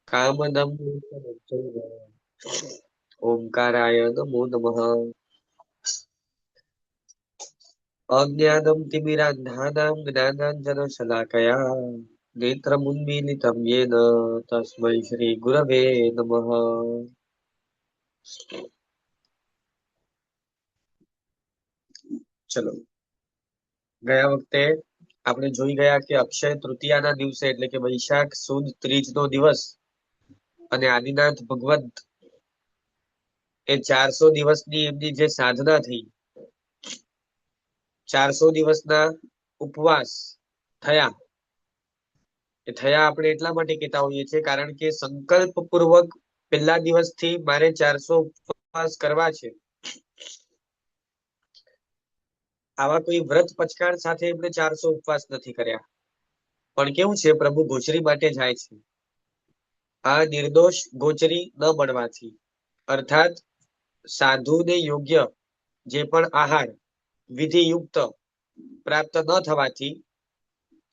કામદમ ઓમકારાય નમો નમઃ. અજ્ઞાનમ તિમિરાંધાનામ જ્ઞાનાંજન શલાકયા નેત્રમુન્મીલિતમ યેન તસ્મૈ શ્રી ગુરવે નમઃ. ચલો, ગયા વખતે આપણે જોઈ ગયા કે અક્ષય તૃતીયાના દિવસે એટલે કે વૈશાખ સુદ ત્રીજ નો દિવસ અને આદિનાથ ભગવત એ 400 દિવસની એમની જે સાધના થઈ, 400 દિવસના ઉપવાસ થયા. એ થયા આપણે એટલા માટે કહેતા હોઈએ છીએ કારણ કે સંકલ્પ પૂર્વક પહેલા દિવસથી મારે 400 ઉપવાસ કરવા છે, આવા કોઈ વ્રત પચકાણ સાથે એમને 400 ઉપવાસ નથી કર્યા. પણ કેવું છે, પ્રભુ ગોચરી માટે જાય છે. આ નિર્દોષ ગોચરી ન મળવાથી, અર્થાત સાધુને યોગ્ય જે પણ આહાર વિધિયુક્ત પ્રાપ્ત ન થવાથી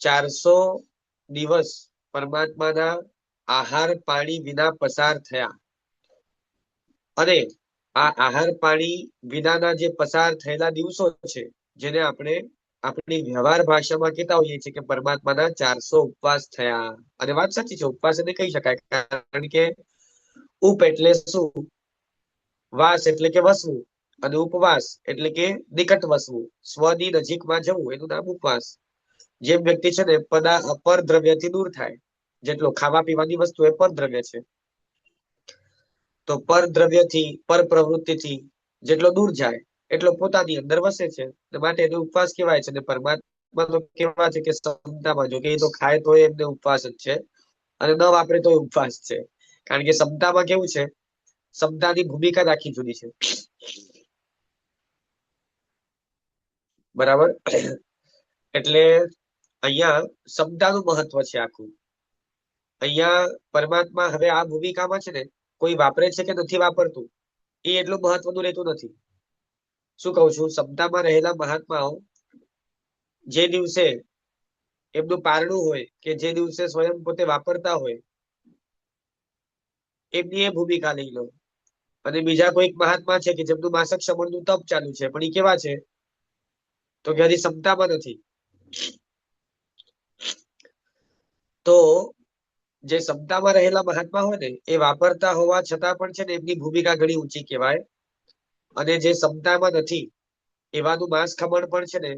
400 દિવસ પરમાત્માના આહાર પાણી વિના પસાર થયા. અને આ આહાર પાણી વિનાના જે પસાર થયેલા દિવસો છે, જેને આપણે આપણી વ્યવહાર ભાષામાં કહેતા હોઈએ છીએ કે પરમાત્માના 400 ઉપવાસ થયા. અને વાત સાચી છે, ઉપવાસ એને કહી શકાય કારણ કે ઉપ એટલે શું, વાસ એટલે કે વસવું, અને ઉપવાસ એટલે કે નિકટ વસવું, સ્વની નજીકમાં જવું, એનું નામ ઉપવાસ. જેમ વ્યક્તિ છે ને પર દ્રવ્યથી દૂર થાય, જેટલો ખાવા પીવાની વસ્તુ એ પર દ્રવ્ય છે, તો પર દ્રવ્યથી પર પ્રવૃત્તિથી જેટલો દૂર જાય એટલો પોતાની અંદર વસે છે, માટે એને ઉપવાસ કહેવાય છે. અને પરમાત્મા તો કેવા છે કે સમતામાં, જો કે એ તો ખાય તો એમને ઉપવાસ જ છે અને ન વાપરે તો ઉપવાસ છે. કારણ કે સમતામાં કેવું છે, સમતાની ભૂમિકા આખી જુદી છે, બરાબર. એટલે અહીંયા સમતાનું મહત્વ છે આખું. અહીંયા પરમાત્મા હવે આ ભૂમિકામાં છે ને, કોઈ વાપરે છે કે નથી વાપરતું એ એટલું મહત્વનું રહેતું નથી. શું કહું છું, સમતામાં રહેલા મહાત્માઓ જે દિવસે એમનું પારણું હોય કે જે દિવસે સ્વયં પોતે વાપરતા હોય, એમની એ ભૂમિકા લઈ લો. અને બીજા કોઈક મહાત્મા છે કે જેમનું માસક શમનનું તપ ચાલુ છે, પણ એ કેવા છે તો કે હજી સમતામાં નથી. તો જે સમતામાં રહેલા મહાત્મા હોય ને, એ વાપરતા હોવા છતાં પણ છે ને એમની ભૂમિકા ઘણી ઊંચી કહેવાય. અને જે સમતામાં નથી એવાનું માંસ ખમણ પણ છે ને,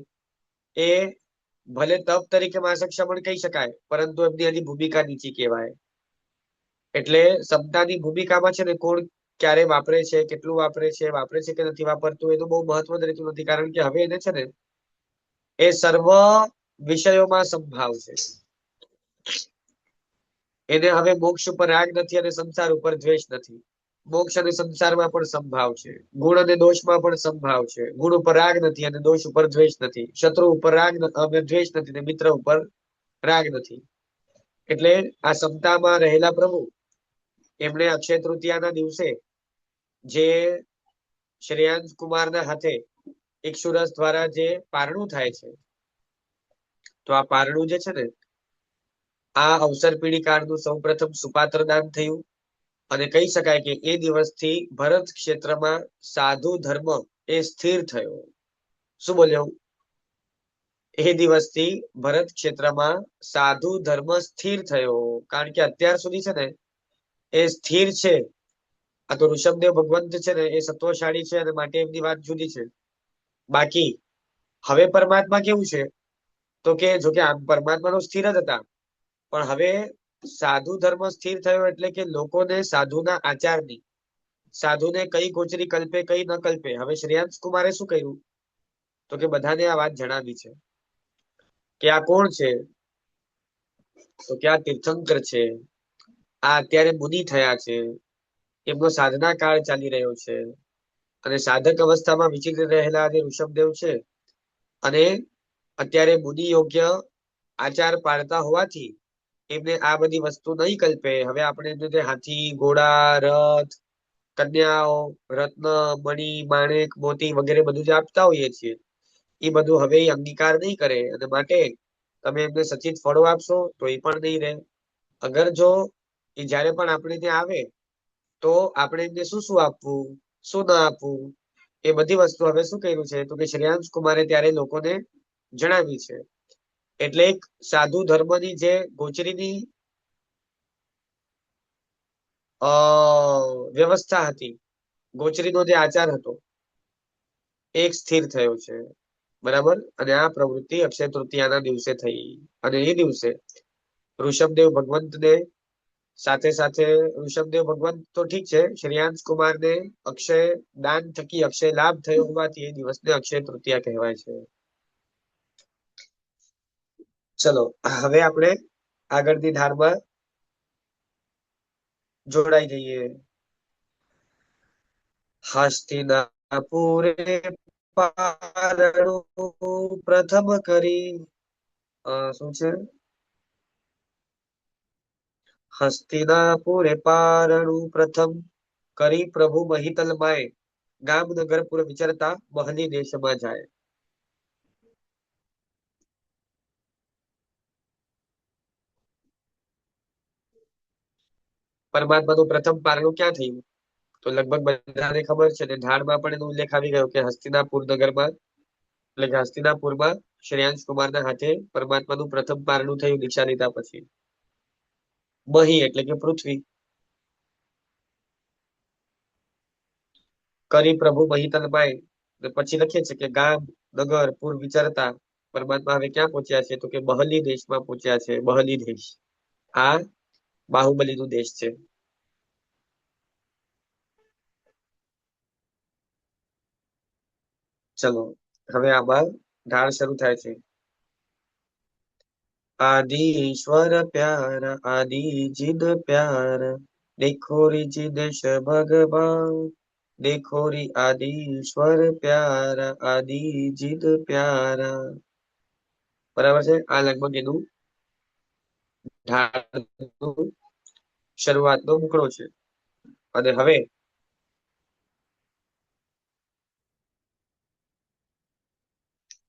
એ ભલે તપ તરીકે માસક શમન કહી શકાય, પરંતુ એમની એની ભૂમિકા નીચી કહેવાય. એટલે સમતાની ભૂમિકામાં છે ને કોણ ક્યારે વાપરે છે, કેટલું વાપરે છે કે નથી વાપરતું, એનું બહુ મહત્વ રહેતું નથી. કારણ કે હવે એને છે ને એ સર્વ વિષયોમાં સંભાવ છે. એને હવે મોક્ષ ઉપર રાગ નથી અને સંસાર ઉપર દ્વેષ નથી. મોક્ષ અને સંસારમાં પણ સંભાવ છે, ગુણ અને દોષમાં પણ સંભાવ છે. ગુણ ઉપર રાગ નથી અને દોષ ઉપર દ્વેષ નથી. શત્રુ ઉપર રાગ દ્વેષ નથી ને મિત્ર ઉપર રાગ નથી. એટલે આ સમતામાં રહેલા પ્રભુ એમણે અક્ષય તૃતીયાના દિવસે જે શ્રેયાંશ કુમારના હાથે ઇક્ષુરસ દ્વારા જે પારણું થાય છે, તો આ પારણું જે છે ને, આ અવસર પીઢી કાળનું સૌ પ્રથમ સુપાત્ર દાન થયું. અને કહી શકાય કે એ દિવસથી ભરત ક્ષેત્રમાં સાધુ ધર્મ એ સ્થિર થયો. શું બોલ્યો? એ દિવસથી ભરત ક્ષેત્રમાં સાધુ ધર્મ સ્થિર થયો. કારણ કે અત્યાર સુધી છે ને એ સ્થિર છે. આ તો ઋષભદેવ ભગવંત છે ને એ સત્વશાળી છે, અને માટે એમની વાત જુદી છે. બાકી હવે પરમાત્મા કેવું છે તો કે જો કે આમ પરમાત્મા તો સ્થિર જ હતા, પણ હવે સાધુ ધર્મ સ્થિર થયો એટલે કે લોકોને સાધુના આચારની, સાધુને કઈ ગોચરી કલ્પે કઈ ન કલ્પે. હવે શ્રેયાંશ કુમારે શું કર્યું તો કે બધાને આ વાત જણાવી છે કે આ કોણ છે, તો કે આ તીર્થંકર છે, આ અત્યારે મુનિ થયા છે, એમનો સાધના કાળ ચાલી રહ્યો છે, અને સાધક અવસ્થામાં વિચિત્ર રહેલા જે ઋષભદેવ છે, અને અત્યારે મુનિ યોગ્ય આચાર પાડતા હોવાથી એમને આ બધી વસ્તુ નહીં કલ્પે. હવે આપણે એમને હાથી, ઘોડા, રથ, કન્યાઓ, રત્ન, મણિ, માણેક, મોતી વગેરે બધું જે આપતા હોઈએ છીએ, એ બધું હવે અંગીકાર નહીં કરે. અને માટે તમે એમને સચિત ફળો આપશો તો એ પણ નહીં રહે. અગર જો એ જયારે પણ આપણે ત્યાં આવે તો આપણે એમને શું શું આપવું, શું ના આપવું, એ બધી વસ્તુ હવે શું કર્યું છે તો કે શ્રેયાંશ કુમારે ત્યારે લોકોને જણાવી છે. એટલે એક સાધુ ધર્મની જે ગોચરીની વ્યવસ્થા હતી, ગોચરીનો જે આચાર હતો એક સ્થિર થયો છે. બરાબર. અને આ પ્રવૃત્તિ અક્ષય તૃતીયાના દિવસે થઈ. અને એ દિવસે ઋષભદેવ ભગવંતને સાથે સાથે ઋષભદેવ ભગવંત તો ઠીક છે, શ્રેયાંશ કુમારને અક્ષય દાન થકી અક્ષય લાભ થયો હોવાથી એ દિવસને અક્ષય તૃતીયા કહેવાય છે. ચલો હવે આપણે આગળની ધારમાં જોડાઈ જઈએ. હસ્તિનાપુરે પારણું પ્રથમ કરી શું છે? હસ્તિનાપુરે પારણું પ્રથમ કરી પ્રભુ મહિતલ માય ગામ નગરપુર વિચરતા મહલી દેશમાં જાય. પરમાત્માનું પ્રથમ પારણું ક્યાં થયું? તો લગભગ બધાને ખબર છે ને, ઢાળમાં પણ એનો ઉલ્લેખ આવી ગયો કે હસ્તિનાપુર નગરમાં, એટલે કે હસ્તિનાપુરમાં શ્રેયાંશ કુમારના હાથે પરમાત્માનું પ્રથમ પારણું થયું દીક્ષા લીધા પછી. મહી એટલે કે પૃથ્વી. કરી પ્રભુ મહિતલ માય, પછી લખીએ છે કે ગામ નગર પુર વિચરતા પરમાત્મા હવે ક્યાં પહોંચ્યા છે તો કે બહલી દેશમાં પહોંચ્યા છે. બહલી દેશ આ બાહુબલીનું દેશ છે. ચલો હવે આમાં ઢાળ શરૂ થાય છે. आदि ईश्वर प्यार आदि जिद प्यार देखो री जिदेश भगवान देखो री आदि ईश्वर प्यार आदि जिद प्यारा. બરાબર છે. આ લગભગ એનું ઢાળનું શરૂઆતનો મુખડો છે. અને હવે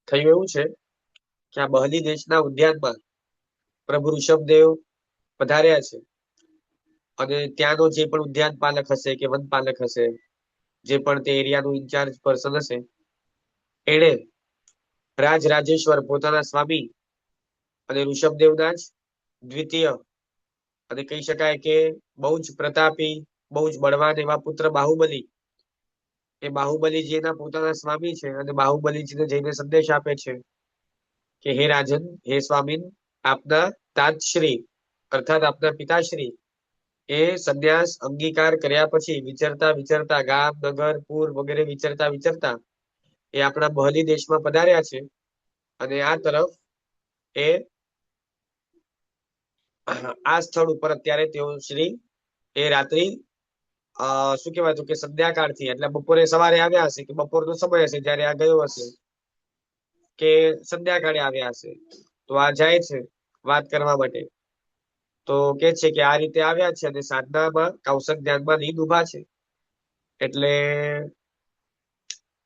થયું એવું છે કે આ બહલી દેશના ઉદ્યાનમાં પ્રભુ ઋષભદેવ પધાર્યા છે. અને ત્યાંનો જે પણ ઉદ્યાન પાલક હશે કે વન પાલક હશે, જે પણ તે એરિયાનું ઇન્ચાર્જ પર્સન હશે, એણે રાજ રાજેશ્વર પોતાના સ્વામી અને ઋષભદેવના જ દ્વિતીય અને કહી શકાય કે બહુ જ પ્રતાપી, બહુ જ બળવાન એવા પુત્ર બાહુબલી, એ બાહુબલીજીના પોતાના સ્વામી છે. અને બાહુબલીજીને જઈને સંદેશ આપે છે કે હે રાજન, હે સ્વામીન, આપના તાતશ્રી અર્થાત આપના પિતાશ્રી એ સંન્યાસ અંગીકાર કર્યા પછી વિચરતા વિચરતા ગામ નગર પુર વગેરે વિચરતા વિચરતા એ આપણા બહલી દેશમાં પધાર્યા છે. અને આ તરફ એ આ સ્થળ ઉપર અત્યારે તેઓ શ્રી એ રાત્રિ શું કહેવાય તો કે સંધ્યાકાળથી એટલે બપોરે સવારે આવ્યા હશે કે બપોરનો સમય હશે જયારે આ ગયો હશે, કે સંધ્યાકાળે આવ્યા હશે. તો આ જાય છે વાત કરવા માટે. તો કે છે કે આ રીતે આવ્યા છે અને સાધનામાં કૌશક ધ્યાનમાં નીંદ ઉભા છે. એટલે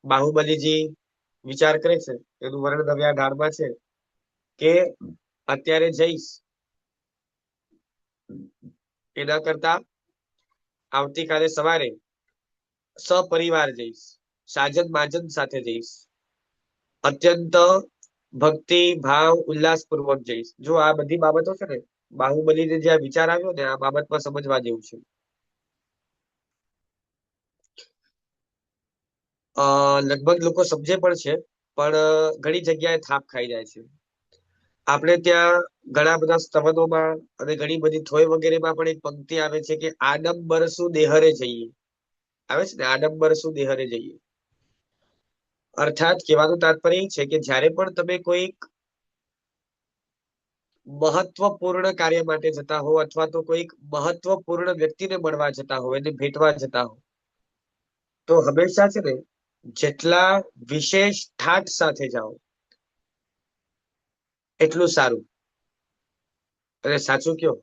બાહુબલીજી વિચાર કરે છે, એનું વર્ણન હવે આ ઢાળમાં છે કે અત્યારે જઈશ એના કરતા આવતીકાલે સવારે સપરિવાર જઈશ, સાજન માજન સાથે જઈશ, અત્યંત ભક્તિ ભાવ ઉલ્લાસ પૂર્વક જઈશ. જો આ બધી બાબતો છે ને, બાહુબલીને જે આ વિચાર આવ્યો ને, આ બાબતમાં સમજવા જેવું છે. લગભગ લોકો સમજે પણ છે, પણ ઘણી જગ્યાએ થાપ ખાઈ જાય છે. આપણે ત્યાં ઘણા બધા સ્તવનોમાં અને ઘણી બધી થોય વગેરેમાં પણ એક પંક્તિ આવે છે કે આડંબર શું દેહરે જઈએ. આવે છે ને, આડંબર શું દેહરે જઈએ. અર્થાત કહેવાનું તાત્પર્ય એ છે કે જ્યારે પણ તમે કોઈક મહત્વપૂર્ણ કાર્ય માટે જતા હો અથવા તો કોઈક મહત્વપૂર્ણ વ્યક્તિને મળવા જતા હો, એને ભેટવા જતા હો, તો હંમેશા છે ને જેટલા વિશેષ ઠાઠ સાથે જાઓ એટલું સારું. અને સાચું કયો,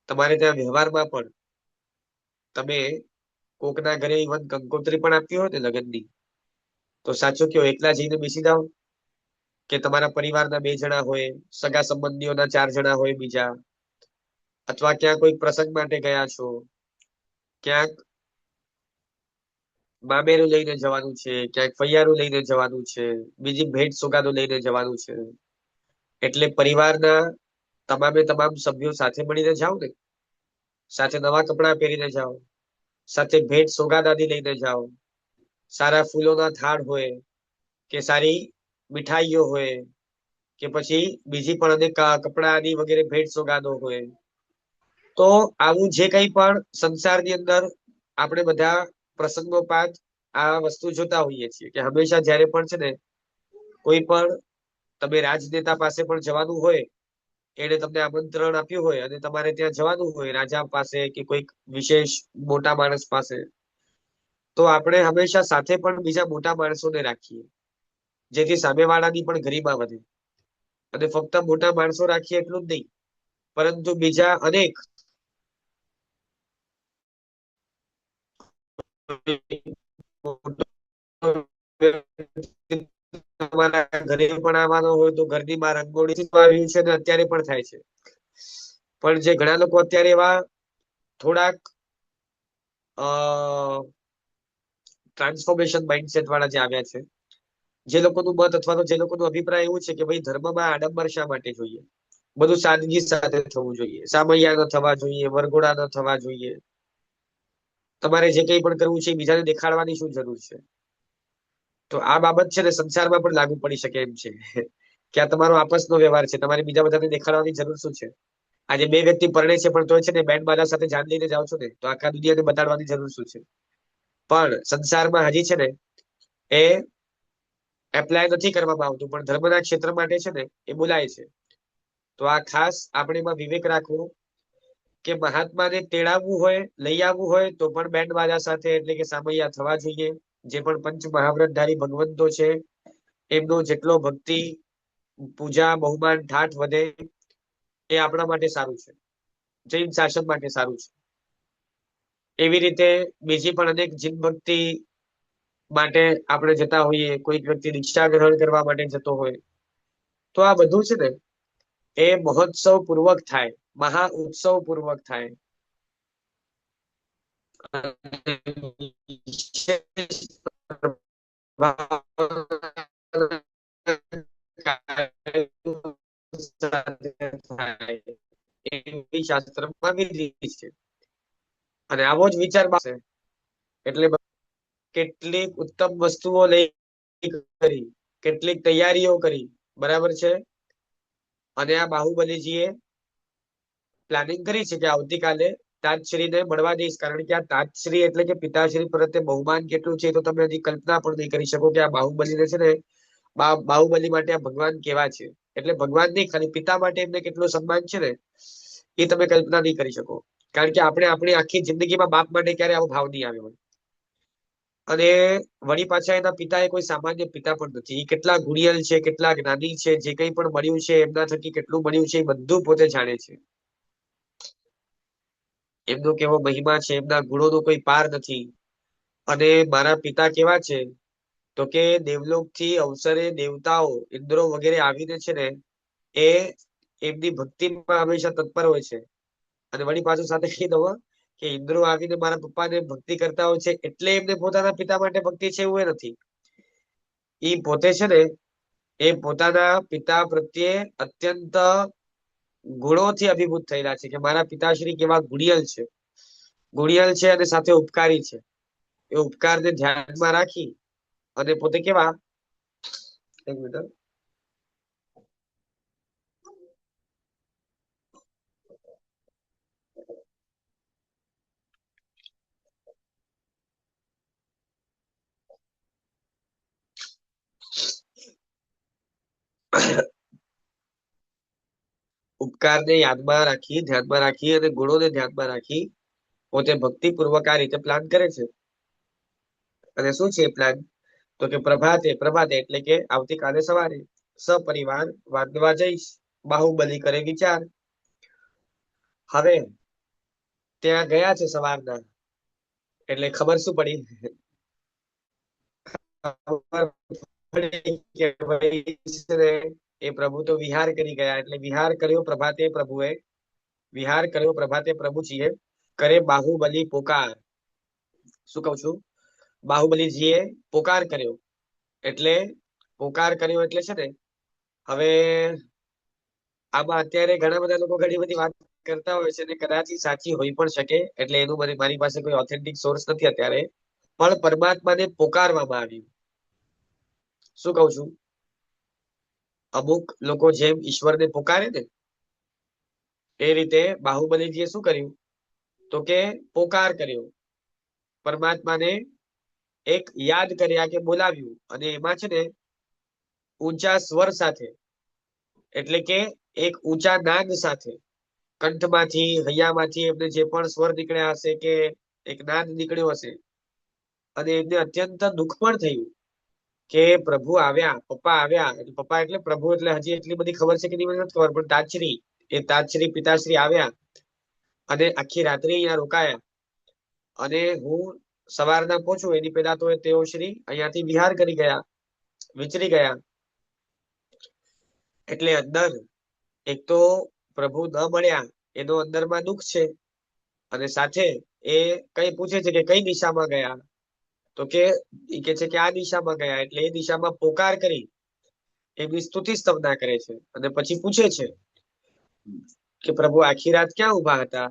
તમારે ત્યાં વ્યવહારમાં પણ તમે કોકના ઘરે ઇવન કંકોત્રી પણ આપી હોય ને લગ્નની, તો સાચું કયો એકલા જઈને બેસી જાઓ કે તમારા પરિવારના 2 જણા હોય, સગા સંબંધીઓના 4 જણા હોય બીજા, અથવા ક્યાં કોઈ પ્રસંગ માટે ગયા છો, ક્યાંક મામેરું લઈને જવાનું છે, ક્યાંક ફૈયારું લઈને જવાનું છે, બીજી ભેટ સોગાદો લઈને જવાનું છે, એટલે પરિવારના તમામે તમામ સભ્યો સાથે મળીને જાઓ ને, સાથે નવા કપડા પહેરીને જાઓ, સાથે ભેટ સોગાદ આદિ લઈને જાઓ, સારા ફૂલોના થાળ હોય કે સારી મીઠાઈઓ હોય કે પછી બીજી પણ અનેક કપડા આદિ વગેરે ભેટ સોગાદો હોય, તો આવું જે કંઈ પણ સંસારની અંદર આપણે બધા પ્રસંગોપાત આ વસ્તુ જોતા હોઈએ છીએ કે હંમેશા જ્યારે પણ છે ને કોઈ પણ તમે રાજનેતા પાસે પણ જવાનું હોય, એને તમને આમંત્રણ આપ્યું હોય અને તમારે ત્યાં જવાનું હોય રાજા પાસે કે કોઈક વિશેષ મોટા માણસ પાસે, તો આપણે હંમેશા સાથે પણ બીજા મોટા માણસોને રાખીએ, જેથી સામેવાળાની પણ ગરિમા વધે. અને ફક્ત મોટા માણસો રાખીએ એટલું જ નહીં, પરંતુ બીજા અનેક તમારા ઘરે પણ આવવાનો હોય તો ઘરની બહાર રંગોળી આવ્યું છે ને અત્યારે પણ થાય છે. પણ જે ઘણા લોકો અત્યારે એવા થોડાક ટ્રાન્સફોર્મેશન માઇન્ડસેટ વાળા જે આવ્યા છે, જે લોકોનું મત અથવા તો જે લોકોનો અભિપ્રાય એવું છે કે ભાઈ ધર્મમાં આડંબર શા માટે જોઈએ, બધું સાદગી સાથે થવું જોઈએ, સામૈયા ન થવા જોઈએ, વરઘોડા ન થવા જોઈએ, તમારે જે કંઈ પણ કરવું છે એ બીજાને દેખાડવાની શું જરૂર છે. તો આ બાબત છે ને સંસારમાં પણ લાગુ પડી શકે એમ છે કે આ તમારો આપસનો વ્યવહાર છે, તમારે બીજા બધાને દેખાડવાની જરૂર શું છે. આજે બે વ્યક્તિ પરણે છે પણ તોય છે ને બેન્ડ બાજા સાથે જાન લઈને જાઓ છો ને, તો આખા દુનિયાને બતાડવાની જરૂર શું છે. પણ સંસારમાં હજી છે ને એ એપ્લાય નથી કરવામાં આવતું, પણ ધર્મના ક્ષેત્ર માટે છે ને એ બોલાય છે. તો આ ખાસ આપણે એમાં વિવેક રાખવો કે મહાત્માને તેડાવવું હોય, લઈ આવવું હોય તો પણ બેન્ડ બાજા સાથે એટલે કે સામૈયા થવા જોઈએ. જે પણ પંચ મહાવ્રતધારી ભગવંતો છે એમનો જેટલો ભક્તિ પૂજા બહુમાન ઠાઠ વધે એ આપણા માટે સારું છે, જૈન શાસન માટે સારું છે. એવી રીતે બીજી પણ અનેક જીન ભક્તિ માટે આપણે જતા હોઈએ, કોઈક વ્યક્તિ દીક્ષા ગ્રહણ કરવા માટે જતો હોય, તો આ બધું છે ને એ મહોત્સવ પૂર્વક થાય, મહા ઉત્સવ પૂર્વક થાય. શાસ્ત્રમાં વિધિ છે અને આવો જ વિચાર છે. એટલે કેટલીક ઉત્તમ વસ્તુઓ લઈ કરી, કેટલીક તૈયારીઓ કરી, બરાબર છે. અને આ બાહુબલીજીએ પ્લાનિંગ કરી છે કે આવતીકાલે તાજશ્રીને મળવા જઈશ, કારણ કે આ તાજશ્રી એટલે કે પિતાશ્રી પ્રત્યે બહુમાન કેટલું છે તો તમે હજી કલ્પના પણ નહીં કરી શકો કે આ બાહુબલીને છે ને બાહુબલી માટે આ ભગવાન કેવા છે. એટલે ભગવાન નહીં, ખાલી પિતા માટે એમને કેટલું સન્માન છે ને એ તમે કલ્પના નહીં કરી શકો. કારણ કે આપણે આપણી આખી જિંદગીમાં બાપ માટે ક્યારે આવો ભાવ નહીં આવ્યો હોય. અને વળી પાછા એના પિતા એ કોઈ સામાન્ય પિતા પણ નથી, એ કેટલા ગુણિયલ છે, કેટલા જ્ઞાની છે, જે કંઈ પણ મળ્યું છે એમના થકી કેટલું મળ્યું છે એ બધું પોતે જાણે છે. એમનો કેવો મહિમા છે, એમના ગુણોનો કોઈ પાર નથી. અને મારા પિતા કેવા છે તો કે દેવલોક થી અવસરે દેવતાઓ ઇન્દ્રો વગેરે આવીને છે ને એ એમની ભક્તિમાં હંમેશા તત્પર હોય છે. અને વળી પાછું સાથે કહી દઉં કે ઇન્દ્રો આવીને મારા પપ્પાને ભક્તિ કરતા હોય છે એટલે એમને પોતાના પિતા માટે ભક્તિ છે એવું એ નથી. એ પોતે છે ને એ પોતાના પિતા પ્રત્યે અત્યંત ગુણોથી અભિભૂત થયેલા છે કે મારા પિતાશ્રી કેવા ગુણિયલ છે, ગુણિયલ છે અને સાથે ઉપકારી છે. એ ઉપકારને ધ્યાનમાં રાખી અને પોતે કેવા, એક મિનિટ, ઉપકારને યાદમાં રાખી, ધ્યાનમાં રાખી અને ગુણોને ધ્યાનમાં રાખી પોતે ભક્તિપૂર્વક આ રીતે પ્લાન કરે છે. અને શું છે એ પ્લાન? તો કે પ્રભાતે, પ્રભાતે એટલે કે આવતીકાલે સવારે સપરિવાર વાંદવા જઈશ, બાહુબલી કરે વિચાર. હવે ત્યાં ગયા છે સવારના, એટલે ખબર શું પડી? ખબર પડી કે ભાઈ એ પ્રભુ તો વિહાર કરી ગયા, એટલે વિહાર કર્યો પ્રભાતે પ્રભુએ વિહાર કર્યો પ્રભાતે પ્રભુજીએ, કરે બાહુબલી પોકાર. શું કહું છું? બાહુબલીજીએ પોકાર કર્યો. એટલે પોકાર કર્યો એટલે છે ને, હવે આમાં અત્યારે ઘણા બધા લોકો ઘણી બધી વાત કરતા હોય છે, અને કદાચ ઈ સાચી હોઈ પણ શકે. એટલે એનું મારી પાસે કોઈ ઓથેન્ટિક સોર્સ નથી અત્યારે. પણ પરમાત્માને પોકારવામાં આવ્યું. શું કહું છું? અમુક લોકો જેમ ઈશ્વરને પોકારે ને, એ રીતે બાહુબલીજીએ શું કર્યું? તો કે પોકાર કર્યો. પરમાત્માને એક યાદ કર્યા, કે બોલાવ્યું. અને એમાં છે ને ઊંચા સ્વર સાથે, એટલે કે એક ઊંચા નાદ સાથે, કંઠમાંથી હૈયામાંથી એમને જે પણ સ્વર નીકળ્યા હશે, કે એક નાદ નીકળ્યો હશે, અને એમને અત્યંત દુઃખ પણ થયું કે પ્રભુ આવ્યા, પપ્પા આવ્યા. એટલે પપ્પા એટલે પ્રભુ, એટલે હજી એટલી બધી ખબર છે કે નહીં મને નથી ખબર, પણ તાજશ્રી, એ તાજશ્રી પિતાશ્રી આવ્યા અને આખી રાત્રિ અહીંયા રોકાયા. અને હું સવારના પહોંચું એની પહેલા તો તેઓ શ્રી અહીંયાથી વિહાર કરી ગયા, વિચરી ગયા. એટલે અંદર એક તો પ્રભુ ન મળ્યા એનો અંદરમાં દુઃખ છે, અને સાથે એ કઈ પૂછે છે કે કઈ દિશામાં ગયા? તો કે એ કે છે કે આ દિશામાં ગયા. એટલે એ દિશામાં પોકાર કરી એમની સ્તુતિ સ્તવના કરે છે. અને પછી પૂછે છે કે પ્રભુ આખી રાત ક્યાં ઉભા હતા?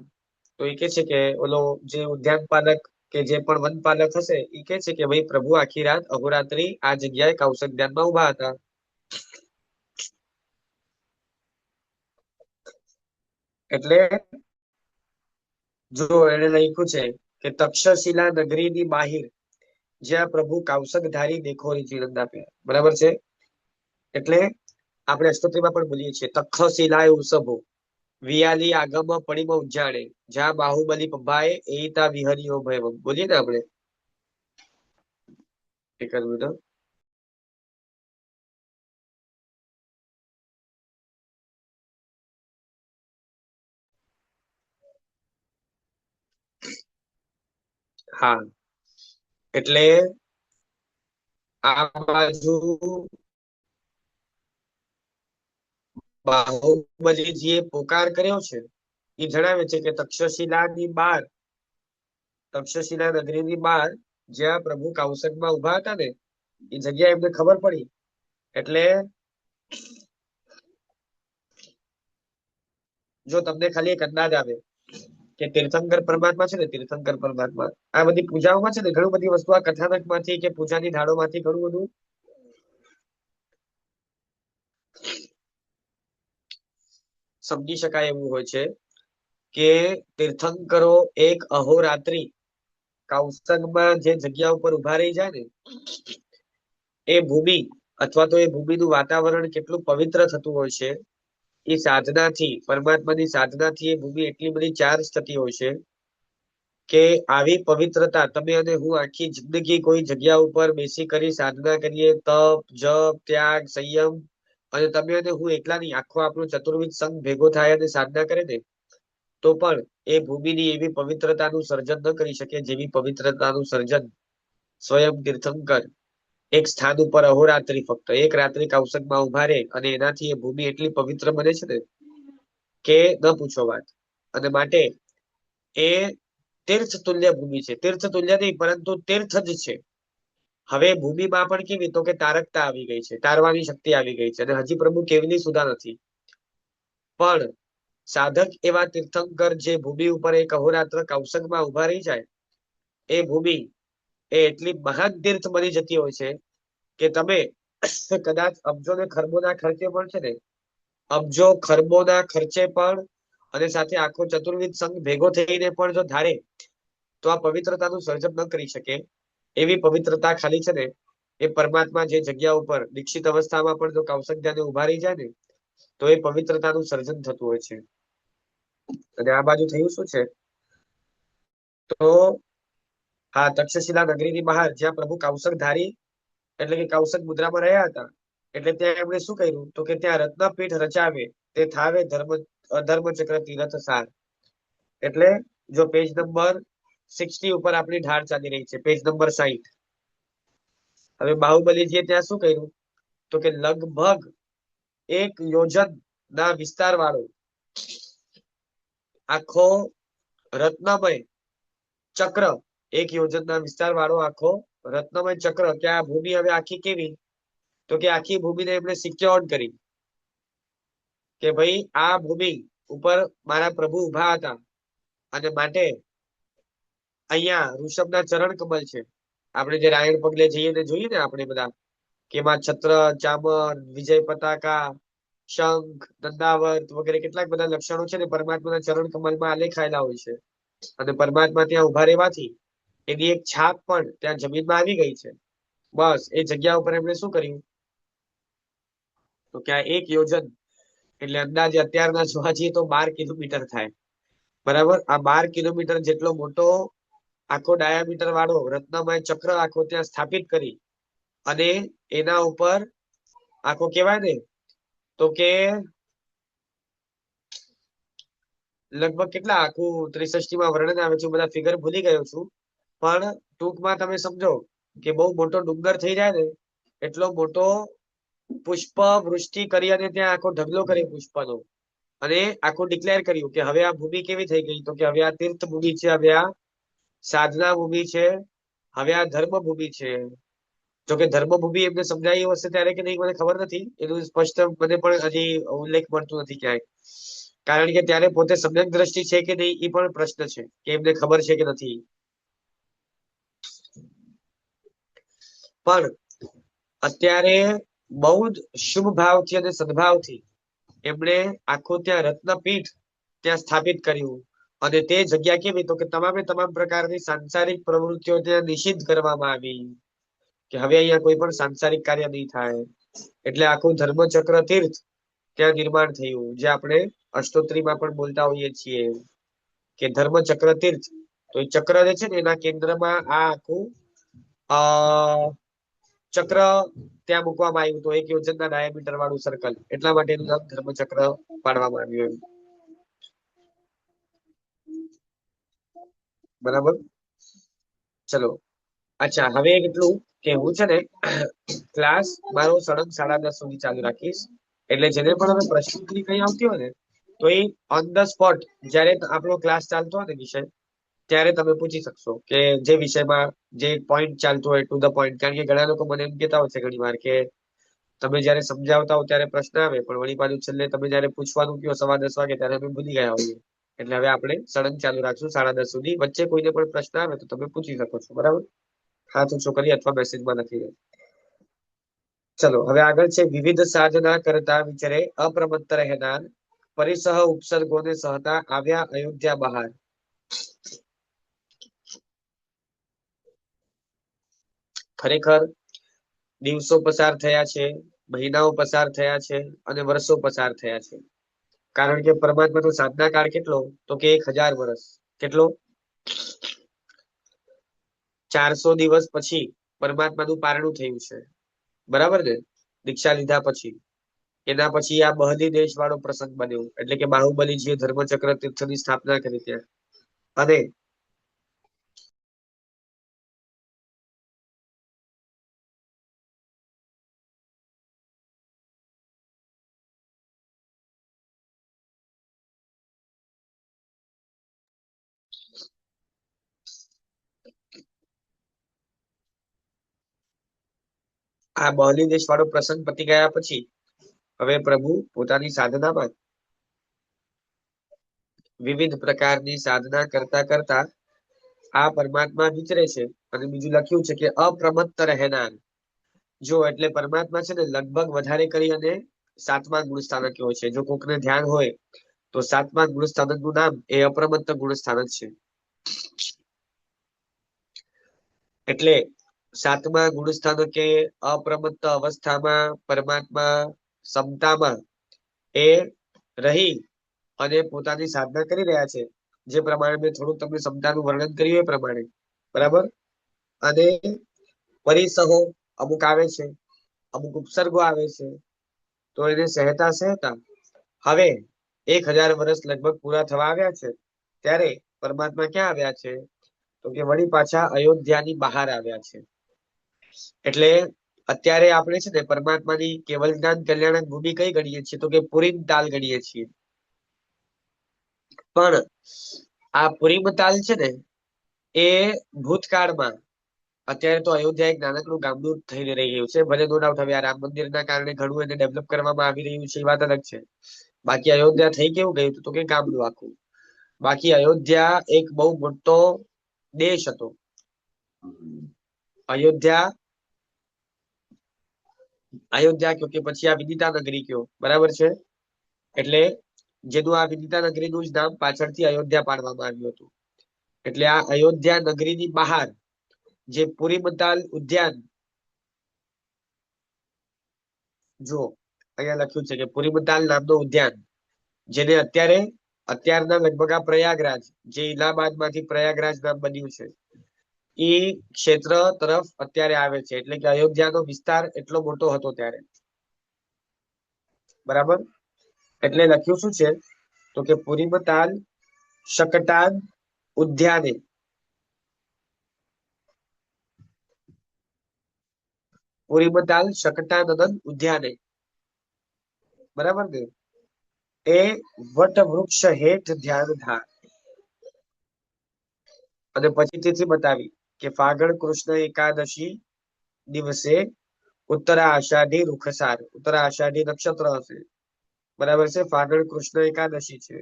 તો એ કે છે કે ઓલો જે ઉદ્યાન પાલક કે જે પણ વનપાલક હશે, એ કે છે કે ભાઈ પ્રભુ આખી રાત અહોરાત્રી આ જગ્યાએ કૌશક ધ્યાનમાં ઉભા હતા. એટલે જો એને લખ્યું છે કે તક્ષશિલા નગરીની બાહિર જ્યાં પ્રભુ કૌશક ધારી દેખોરી જીવન આપ્યા. બરાબર છે? એટલે આપણે અષ્ટોત્રીમાં પણ બોલીએ છીએ, તક્ષશિલાય ઉસભો વિયાલી આગમ પડીમાં ઉજાડે, જ્યાં બાહુબલી પભાએ એતા વિહરીઓ ભય. બોલીએ ને આપણે એક જ મિનિટ. હા, એટલે આ બાજુ બાહુબલીજીએ પોકાર કર્યો છે. એ જણાવે છે કે તક્ષશિલાની બહાર, તક્ષશિલા નગરીની બહાર જ્યાં પ્રભુ કૌશકમાં ઉભા હતા ને, એ જગ્યા એમને ખબર પડી. એટલે જો તમને ખાલી એક અંદાજ આવે કે તીર્થંકર પરમાત્મા છે ને, તીર્થંકર પરમાત્મા આ બધી પૂજાઓમાં છે ને, ઘણી બધી વસ્તુ આ કથાનક માંથી કે પૂજાની ધાડો માંથી ઘણું બધું સમજી શકાય એવું હોય છે. કે તીર્થંકરો એક અહોરાત્રી કૌશકમાં જે જગ્યા ઉપર ઉભા રહી જાય ને, એ ભૂમિ અથવા તો એ ભૂમિનું વાતાવરણ કેટલું પવિત્ર થતું હોય છે. એ સાધનાથી, પરમાત્માની સાધનાથી એ ભૂમિ એટલી બધી ચાર્જ થતી હોય છે કે આવી પવિત્રતા તમે અને હું આખી જિંદગી કોઈ જગ્યા ઉપર બેસી કરી સાધના કરીએ, તપ, જપ, ત્યાગ, સંયમ, અને તમે અને હું એકલા નહીં, આખો આપણો ચતુર્વિધ સંઘ ભેગો થાય અને સાધના કરે ને, તો પણ એ ભૂમિની એવી પવિત્રતાનું સર્જન ન કરી શકે જેવી પવિત્રતાનું સર્જન સ્વયં તીર્થંકર એક સ્થાન ઉપર અહોરાત્રી ફક્ત એક રાત્રિ કૌશકમાં ઉભા રહે, અને એનાથી એ ભૂમિ એટલી પવિત્ર બને છે ને કે ન પૂછો વાત. અને માટે એ તીર્થ તુલ્ય ભૂમિ છે. તીર્થ તુલ્ય નહીં, પરંતુ તીર્થ જ છે. હવે ભૂમિમાં પણ કેવી, તો કે તારકતા આવી ગઈ છે, તારવાની શક્તિ આવી ગઈ છે. અને હજી પ્રભુ કેવલી સુધા નથી. પણ સાધક એવા તીર્થંકર જે ભૂમિ ઉપર એક અહોરાત્ર કૌશકમાં ઉભા રહી જાય, એ ભૂમિ એ એટલી મહાન તીર્થ બની જતી હોય છે કે તમે કદાચ અબજો ને ખરબોના ખર્ચે પણ છે ને, અબજો ખરબોના ખર્ચે પણ, અને સાથે આખો ચતુર્વિધ સંઘ ભેગો થઈને પણ જો ધારે, તો આ પવિત્રતાનું સર્જન ન કરી શકે. એવી પવિત્રતા ખાલી છે ને એ પરમાત્મા જે જગ્યા ઉપર દીક્ષિત અવસ્થામાં પણ જો કૌશક ધ્યાને ઉભા રહી જાય ને, તો એ પવિત્રતાનું સર્જન થતું હોય છે. અને આ બાજુ થયું શું છે? તો હા, તક્ષશિલા નગરીની બહાર જ્યાં પ્રભુ કૌશક ધારી એટલે કે કૌશક મુદ્રામાં રહ્યા હતા, એટલે ત્યાં એમણે શું કર્યું? તો કે ત્યાં રત્નપીઠ રચાવે તે થાવે ધર્મ ચક્ર તીરથ સાર. એટલે જો પેજ નંબર 60 ઉપર આપણી ઢાળ ચાલી રહી છે, પેજ નંબર 60. હવે બાહુબલીજીએ ત્યાં શું કર્યું? તો કે લગભગ 1 યોજન ના વિસ્તાર વાળો આખો રત્નમય ચક્ર, એક યોજનના વિસ્તાર વાળો આખો રત્નમય ચક્ર, કે આ ભૂમિ હવે આખી કેવી, તો કે આખી ભૂમિને એમણે સિક્યોર્ડ કરી કે ભાઈ આ ભૂમિ ઉપર મારા પ્રભુ ઉભા હતા અને માટે અહીંયા ઋષભના ચરણ કમળ છે. આપણે જે રાયણ પગલે જઈએ ને જોઈએ ને આપણે બધા કે એમાં છત્ર, ચામર, વિજય પતાકા, શંખ, દંડાવત વગેરે કેટલાક બધા લક્ષણો છે ને પરમાત્માના ચરણ કમળમાં આલેખાયેલા હોય છે. અને પરમાત્મા ત્યાં ઉભા રહેવાથી એની એક છાપ પણ ત્યાં જમીનમાં આવી ગઈ છે. બસ એ જગ્યા ઉપર એમણે શું કર્યું, તો કે આ એક યોજન એટલે અંદાજે અત્યારના જોવા જઈએ તો 12 કિલોમીટર થાય. બરાબર, આ 12 કિલોમીટર જેટલો મોટો આખો ડાયામીટર વાળો રત્નમય ચક્ર આખો ત્યાં સ્થાપિત કરી અને એના ઉપર આખો કેવાય ને તો કે લગભગ કેટલા આખું 63 માં વર્ણન આવે છે, બધા ફિગર ભૂલી ગયો છું, પણ ટૂંકમાં તમે સમજો કે બહુ મોટો ડુંગર થઈ જાય ને એટલો મોટો પુષ્પ વૃષ્ટિ કરી અને ત્યાં આખો ઢગલો કરી પુષ્પનો, અને આખું ડિક્લેર કર્યું કે હવે આ ભૂમિ કેવી થઈ ગઈ, તો કે હવે આ તીર્થ ભૂમિ છે, હવે આ સાધના ભૂમિ છે, હવે આ ધર્મ ભૂમિ છે. જોકે ધર્મભૂમિ એમને સમજાયું હશે ત્યારે કે નહીં મને ખબર નથી, એનું સ્પષ્ટ મને પણ હજી ઉલ્લેખ મળતો નથી ક્યાંય, કારણ કે ત્યારે પોતે સમ્યક દ્રષ્ટિ છે કે નહીં એ પણ પ્રશ્ન છે કે એમને ખબર છે કે નથી. પણ અત્યારે બહુ જ શુભ ભાવથી અને સદભાવથી એમણે આખું ત્યાં રત્નપીઠ ત્યાં સ્થાપિત કર્યું. અને તે જગ્યા કેવી, તો કે તમામે તમામ પ્રકારની સાંસારિક પ્રવૃત્તિઓ ત્યાં નિષિદ્ધ કરવામાં આવી કે હવે અહીંયા કોઈ પણ સાંસારિક કાર્ય નહીં થાય. એટલે આખું ધર્મચક્ર તીર્થ ત્યાં નિર્માણ થયું, જે આપણે અષ્ટોત્રીમાં પણ બોલતા હોઈએ છીએ કે ધર્મચક્ર તીર્થ. તો એ ચક્ર જે છે ને એના કેન્દ્રમાં આ આખું ચક્ર ત્યાં મૂકવામાં આવ્યું, તો એક યોજનના ડાયામીટર વાળું સર્કલ, એટલા માટે એનું નામ ધર્મચક્ર પાડવામાં આવ્યું. બરાબર, ચલો. અચ્છા, હવે કેટલું કે હું છે ને ક્લાસ મારો સળંગ 10:30 સુધી ચાલુ રાખીશ, એટલે જેને પણ હવે પ્રશ્ન કઈ આવતી હોય ને તો એ ઓન ધ સ્પોટ જયારે આપણો ક્લાસ ચાલતો હોય ને વિષય, ત્યારે તમે પૂછી શકશો કે જે વિષયમાં જે પોઈન્ટ ચાલતો હોય ટુ ધ પોઈન્ટ. કારણ કે ઘણા લોકો મને એમ કહેતા હોય છે ઘણી વાર કે તમે જયારે સમજાવતા હો ત્યારે પ્રશ્ન આવે, પણ વળી પાછું છેલ્લે તમે જયારે પૂછવાનું કહો 10:15 વાગે ત્યારે અમે ભૂલી ગયા હોઈએ. એટલે હવે આપણે સળંગ ચાલુ રાખશું 10:30 સુધી. વચ્ચે કોઈને પણ પ્રશ્ન આવે તો તમે પૂછી શકો છો. બરાબર, હાથ ઊંચો કરી અથવા મેસેજમાં લખી દો. ચલો, હવે આગળ છે વિવિધ સાધના કરતા વિચારે અપ્રમત્ત રહેનાર પરિસહ ઉપસર્ગોને સહતા આવ્યા અયોધ્યા બહાર. ખરેખર દિવસો પસાર થયા છે, મહિનાઓ પસાર થયા છે અને વર્ષો પસાર થયા છે. કારણ કે પરમાત્માનો સાધના કાળ કેટલો, તો કે 1000 વર્ષ. કેટલો? 400 દિવસ પછી પરમાત્માનું પારણું થયું છે. બરાબર ને, દીક્ષા લીધા પછી. એના પછી આ બહલી દેશ વાળો પ્રસંગ બન્યો, એટલે કે બાહુબલીજીએ ધર્મચક્ર તીર્થની સ્થાપના કરી ત્યાં. અને આ બહલી દેશ વાળો પ્રસંગ પતી ગયા પછી હવે પ્રભુ પોતાની સાધનામાં વિવિધ પ્રકારની સાધના કરતા કરતા આ પરમાત્મા વિચરે છે. અને બીજું લખ્યું છે કે અપ્રમત્ત રહેનાર. જો એટલે પરમાત્મા છે ને લગભગ વધારે કરી અને 7મા ગુણ સ્થાનક હોય છે. જો કોકને ધ્યાન હોય તો 7મા ગુણ સ્થાનક નું નામ એ અપ્રમત્ત ગુણ સ્થાનક છે. એટલે 7મા ગુણ સ્થાનકે અપ્રમત્ત અવસ્થામાં પરમાત્મા સમતામાં એ રહી અને પોતાની સાધના કરી રહ્યા છે. જે પ્રમાણે મેં થોડુંક તમને સમતાનું વર્ણન કર્યું એ પ્રમાણે. બરાબર, અને પરિસહો અમુક આવે છે, અમુક ઉપસર્ગો આવે છે, તો એને સહેતા સહેતા હવે 1000 વર્ષ લગભગ પૂરા થવા આવ્યા છે. ત્યારે પરમાત્મા ક્યાં આવ્યા છે, તો કે વળી પાછા અયોધ્યાની બહાર આવ્યા છે. એટલે અત્યારે આપણે છે ને પરમાત્માની કેવલ જ્ઞાન કલ્યાણક ભૂમિ કઈ ગણીએ છીએ, તો કે પુરીમ તાલ ગણીએ છીએ. પણ આ પુરીમતાલ છે ને એ ભૂતકાળમાં અત્યારે તો અયોધ્યા એક નાનકડું ગામડું થઈને રહી ગયું છે. ભલે નો ડાઉટ હવે આ રામ મંદિરના કારણે ઘણું એને ડેવલપ કરવામાં આવી રહ્યું છે, એ વાત અલગ છે. બાકી અયોધ્યા થઈ કેવું ગયું હતું તો કે ગામડું આખું. બાકી અયોધ્યા એક બહુ મોટો દેશ હતો. અયોધ્યા અયોધ્યા કયો કે પછી આ વિદિતા નગરી કયો, બરાબર છે. એટલે જેનું આ વિદિતા નગરીનું જ નામ પાછળથી અયોધ્યા પાડવામાં આવ્યું હતું. એટલે આ અયોધ્યા નગરીની બહાર જે પુરીમતાલ ઉદ્યાન, જો અહીંયા લખ્યું છે કે પુરીમતાલ નામનું ઉદ્યાન, જેને અત્યારના લગભગ આ પ્રયાગરાજ, જે ઇલાહાબાદ માંથી પ્રયાગરાજ નામ બન્યું છે, એ ક્ષેત્ર તરફ અત્યારે આવે છે. એટલે કે અયોધ્યાનો વિસ્તાર એટલો મોટો હતો ત્યારે, બરાબર. એટલે લખ્યું શું છે તો કે પુરીમતાલ શકટાન ઉદ્યાને, પુરીમતાલ શકટાનંદન ઉદ્યાને, બરાબર ને, એ વટ વૃક્ષ હેઠ ધ્યાન ધાર. અને પછી તેથી બતાવી કે ફાગણ કૃષ્ણ એકાદશી દિવસે ઉત્તરા આષાઢી રૂખસાર, ઉત્તરા આષાઢી નક્ષત્ર હશે, બરાબર છે. ફાગણ કૃષ્ણ એકાદશી છે.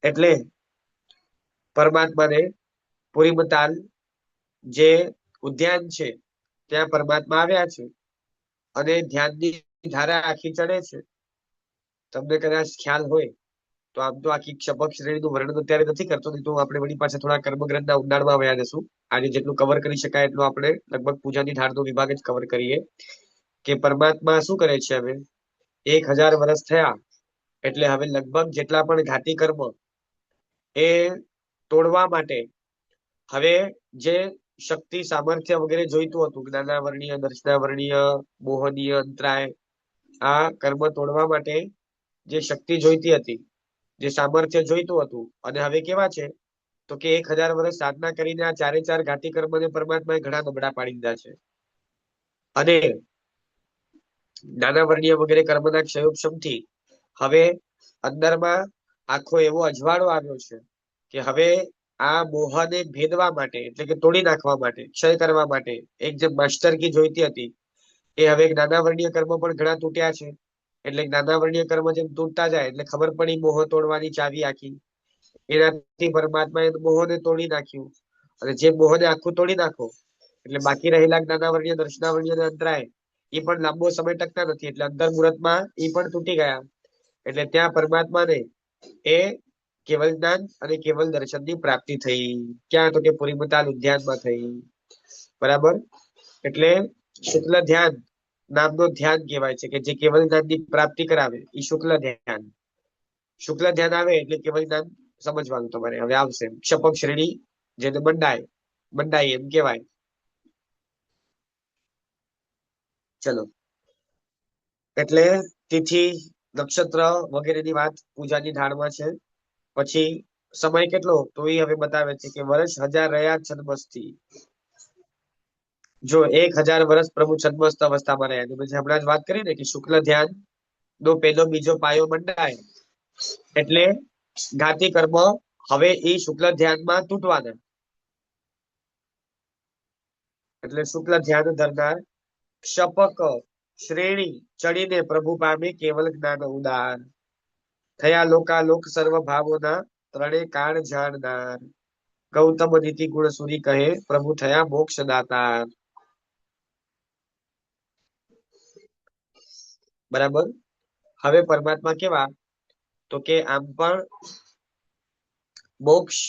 એટલે પરમાત્માને પુરીમતાલ જે ઉદ્યાન છે ત્યાં પરમાત્મા આવ્યા છે અને ધ્યાનની ધારા આખી ચડે છે. તમને કદાચ ખ્યાલ હોય તો આમ તો આખી ક્ષપક શ્રેણીનું વર્ણન અત્યારે નથી કરતો, નહીં તો આપણે વળી પાસે થોડા કર્મગ્રંથના ઊંડાણમાં વયા જશું. આજે જેટલું કવર કરી શકાય એટલું આપણે લગભગ પૂજાની ધારનો વિભાગ જ કવર કરીએ. કે પરમાત્મા શું કરે છે, હવે 1000 વર્ષ થયા એટલે હવે લગભગ જેટલા પણ ઘાતી કર્મ એ તોડવા માટે હવે જે શક્તિ સામર્થ્ય વગેરે જોઈતું હતું, જ્ઞાનાવરણીય, દર્શનાવરણીય, મોહનીય, અંતરાય, આ કર્મ તોડવા માટે જે શક્તિ જોઈતી હતી, જે સામર્થ્ય જોઈતું હતું, અને હવે કેવા છે તો કે 1000 વર્ષ સાધના કરીને આ ચારે ચાર ઘાતી કર્મને પરમાત્માએ ઘણા નબળા પાડી દીધા છે. અને જ્ઞાનાવરણીય વગેરે કર્મના ક્ષયોપશમથી હવે અંદરમાં આખો એવો અજવાળો આવ્યો છે કે હવે આ મોહને ભેદવા માટે, એટલે કે તોડી નાખવા માટે, ક્ષય કરવા માટે એક જે માસ્ટર કી જોઈતી હતી, એ હવે જ્ઞાનાવરણીય કર્મ પણ ઘણા તૂટ્યા છે. એટલે જ્ઞાનાવરણીય કર્મ જેમ તૂટતા જાય એટલે ખબર પડી મોહ તોડવાની ચાવી આખી. એનાથી પરમાત્માએ મોહને તોડી નાખ્યું. અને જે મોહને આખું તોડી નાખો એટલે બાકી રહેલા જ્ઞાનાવરણીય, દર્શનાવરણીય અને અંતરાય એ પણ લાંબો સમય ટકતા નથી. એટલે અંતર મુહૂર્તમાં એ પણ તૂટી ગયા. એટલે ત્યાં પરમાત્માને એ કેવલ જ્ઞાન અને કેવલ દર્શનની પ્રાપ્તિ થઈ. ક્યાં તો કે પુરીમતાલ ઉદ્યાનમાં થઈ, બરાબર. એટલે શુક્લ ધ્યાન નામનો ધ્યાન કહેવાય છે કે જે કેવલ જ્ઞાનની પ્રાપ્તિ કરાવે, એ શુક્લ ધ્યાન. શુક્લ ધ્યાન આવે એટલે કેવલ જ્ઞાન સમજવાનું તમારે હવે આવશે. ક્ષપક શ્રેણી જેને મંડાય એમ કહેવાય. ચલો, એટલે તિથિ, નક્ષત્ર વગેરેની વાત પૂજાની ઢાળમાં છે. પછી સમય કેટલો તો એ હવે બતાવે છે કે વર્ષ 1000 રહ્યા છદ્મસથી. જો 1000 વર્ષ પ્રભુ છદ્મસ્ત અવસ્થામાં રહ્યા. પછી હમણાં જ વાત કરી ને કે શુક્લ ધ્યાન નો પેલો બીજો પાયો મંડાય એટલે ઘાતી કર્મ હવે એ શુક્લ ધ્યાનમાં તૂટવાના. એટલે શુક્લ ધ્યાન ધરનાર ક્ષપક શ્રેણી ચડીને પ્રભુ પામે કેવલ જ્ઞાન ઉદાર. થયા લોકાલોક સર્વ ભાવોના ત્રણે કાળ જાણનાર. ગૌતમ નીતિ ગુણ સુરી કહે પ્રભુ થયા મોક્ષ દાતાર. બરાબર. હવે પરમાત્મા કેવા તો કે આમ પણ મોક્ષ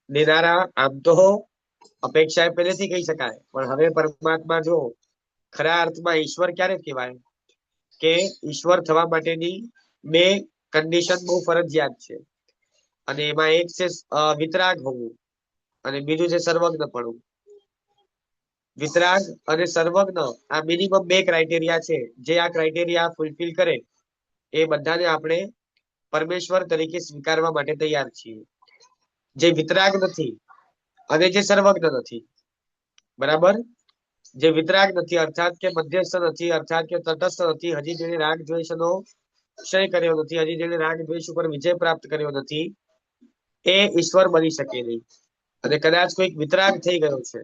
દેનારા, આમ તો અપેક્ષા એ પહેલેથી કહી શકાય, પણ હવે પરમાત્મા જો ખરા અર્થમાં ઈશ્વર ક્યારે કહેવાય કે ઈશ્વર થવા માટેની બે કન્ડિશન બહુ ફરજિયાત છે. અને એમાં એક છે વિતરાગ હોવું અને બીજું છે સર્વજ્ઞપણું. વિતરાગ અને સર્વજ્ઞ આ મિનિમમ બે ક્રાઇટેરિયા છે. જે આ ક્રાઇટેરિયા ફૂલફિલ કરે એ બધાને આપણે પરમેશ્વર તરીકે સ્વીકારવા માટે તૈયાર છીએ. જે વિતરાગ નથી અને જે સર્વજ્ઞ નથી, બરાબર. જે વિતરાગ નથી અર્થાત કે મધ્યસ્થ નથી, અર્થાત કે તટસ્થ નથી, હજી જેને રાગ દ્વેષનો ક્ષય કર્યો નથી, હજી જેને રાગ દ્વેષ ઉપર વિજય પ્રાપ્ત કર્યો નથી, એ ઈશ્વર બની શકે નહીં. અને કદાચ કોઈક વિતરાગ થઈ ગયો છે,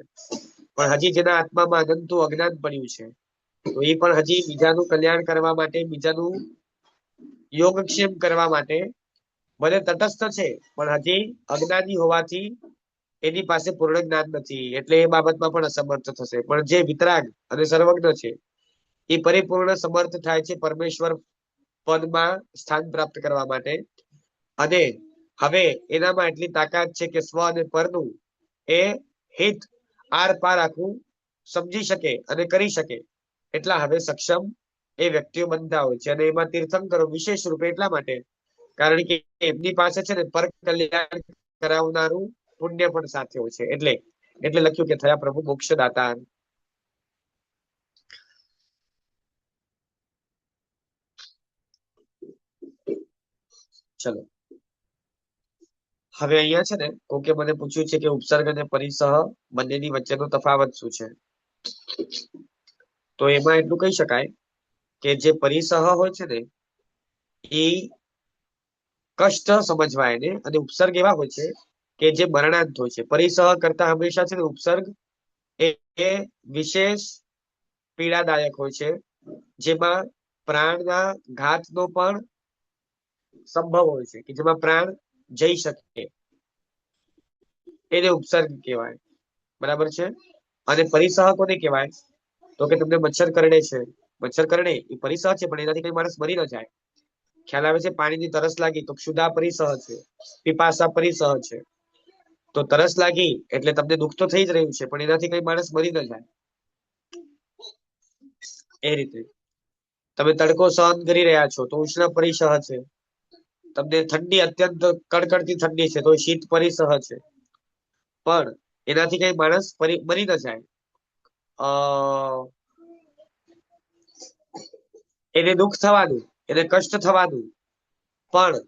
પણ હજી જેના આત્મામાં અનંતું અજ્ઞાન પડ્યું છે, તો એ પણ હજી બીજાનું કલ્યાણ કરવા માટે, બીજાનું યોગક્ષેમ કરવા માટે ભલે તટસ્થ છે, પણ હજી અજ્ઞાની હોવાથી એની પાસે પૂર્ણ જ્ઞાન નથી, એટલે એ બાબતમાં પણ અસમર્થ થશે. પણ જે વિતરાગ અને સર્વજ્ઞ છે, એ પરિપૂર્ણ સમર્થ થાય છે પરમેશ્વર પદમાં સ્થાન પ્રાપ્ત કરવા માટે. અને હવે એનામાં એટલી તાકાત છે કે સ્વ અને પરનું એ હિત આર પાર આખું સમજી શકે અને કરી શકે, એટલા હવે સક્ષમ એ વ્યક્તિઓ બનતા હોય છે. અને એમાં તીર્થંકરો વિશેષ રૂપે એટલા માટે, કારણ કે એમની પાસે છે ને પર કલ્યાણ કરાવનારું પુણ્ય પણ સાથે હોય છે. એટલે લખ્યું કે થયા પ્રભુ મોક્ષદાતા. ચલો, હવે અહીંયા છે ને કોકે મને પૂછ્યું છે કે ઉપસર્ગ અને પરિસહ બંનેની વચ્ચેનો તફાવત શું છે. તો એમાં એટલું કહી શકાય કે જે પરિસહ હોય છે ને એ કષ્ટ સમજવા એને, અને ઉપસર્ગ એવા હોય છે કે જે મરણાંત હોય છે. પરિસહ કરતા હંમેશા છે ને ઉપસર્ગ એ વિશેષ પીડાદાયક હોય છે, જેમાં પ્રાણના ઘાતનો પણ સંભવ હોય છે, કે જેમાં પ્રાણ જઈ શકે, એને ઉપસર્ગ કહેવાય. બરાબર છે. અને પરિસહ કોને કહેવાય? તો કે તમને મચ્છર કરડે છે, મચ્છર કરડે એ પરિસહ છે, પણ એનાથી કઈ માણસ મરી ન જાય. ખ્યાલ આવે છે? પાણીની તરસ લાગી તો ક્ષુધા પરિસહ છે, પીપાસા પરિસહ છે. તો તરસ લાગી એટલે તમને દુઃખ તો થઈ જ રહ્યું છે, પણ એનાથી કઈ માણસ મરી ન જાય. એ રીતે તમે તડકો સહન કરી રહ્યા છો તો ઉષ્ણ પરિસહ છે. તમને ઠંડી અત્યંત કડકડતી ઠંડી છે તો શીત પરિસહ છે. પણ એનાથી કઈ માણસ મરી ન જાય. એને દુઃખ થવાનું, એને કષ્ટ થવાનું, પણ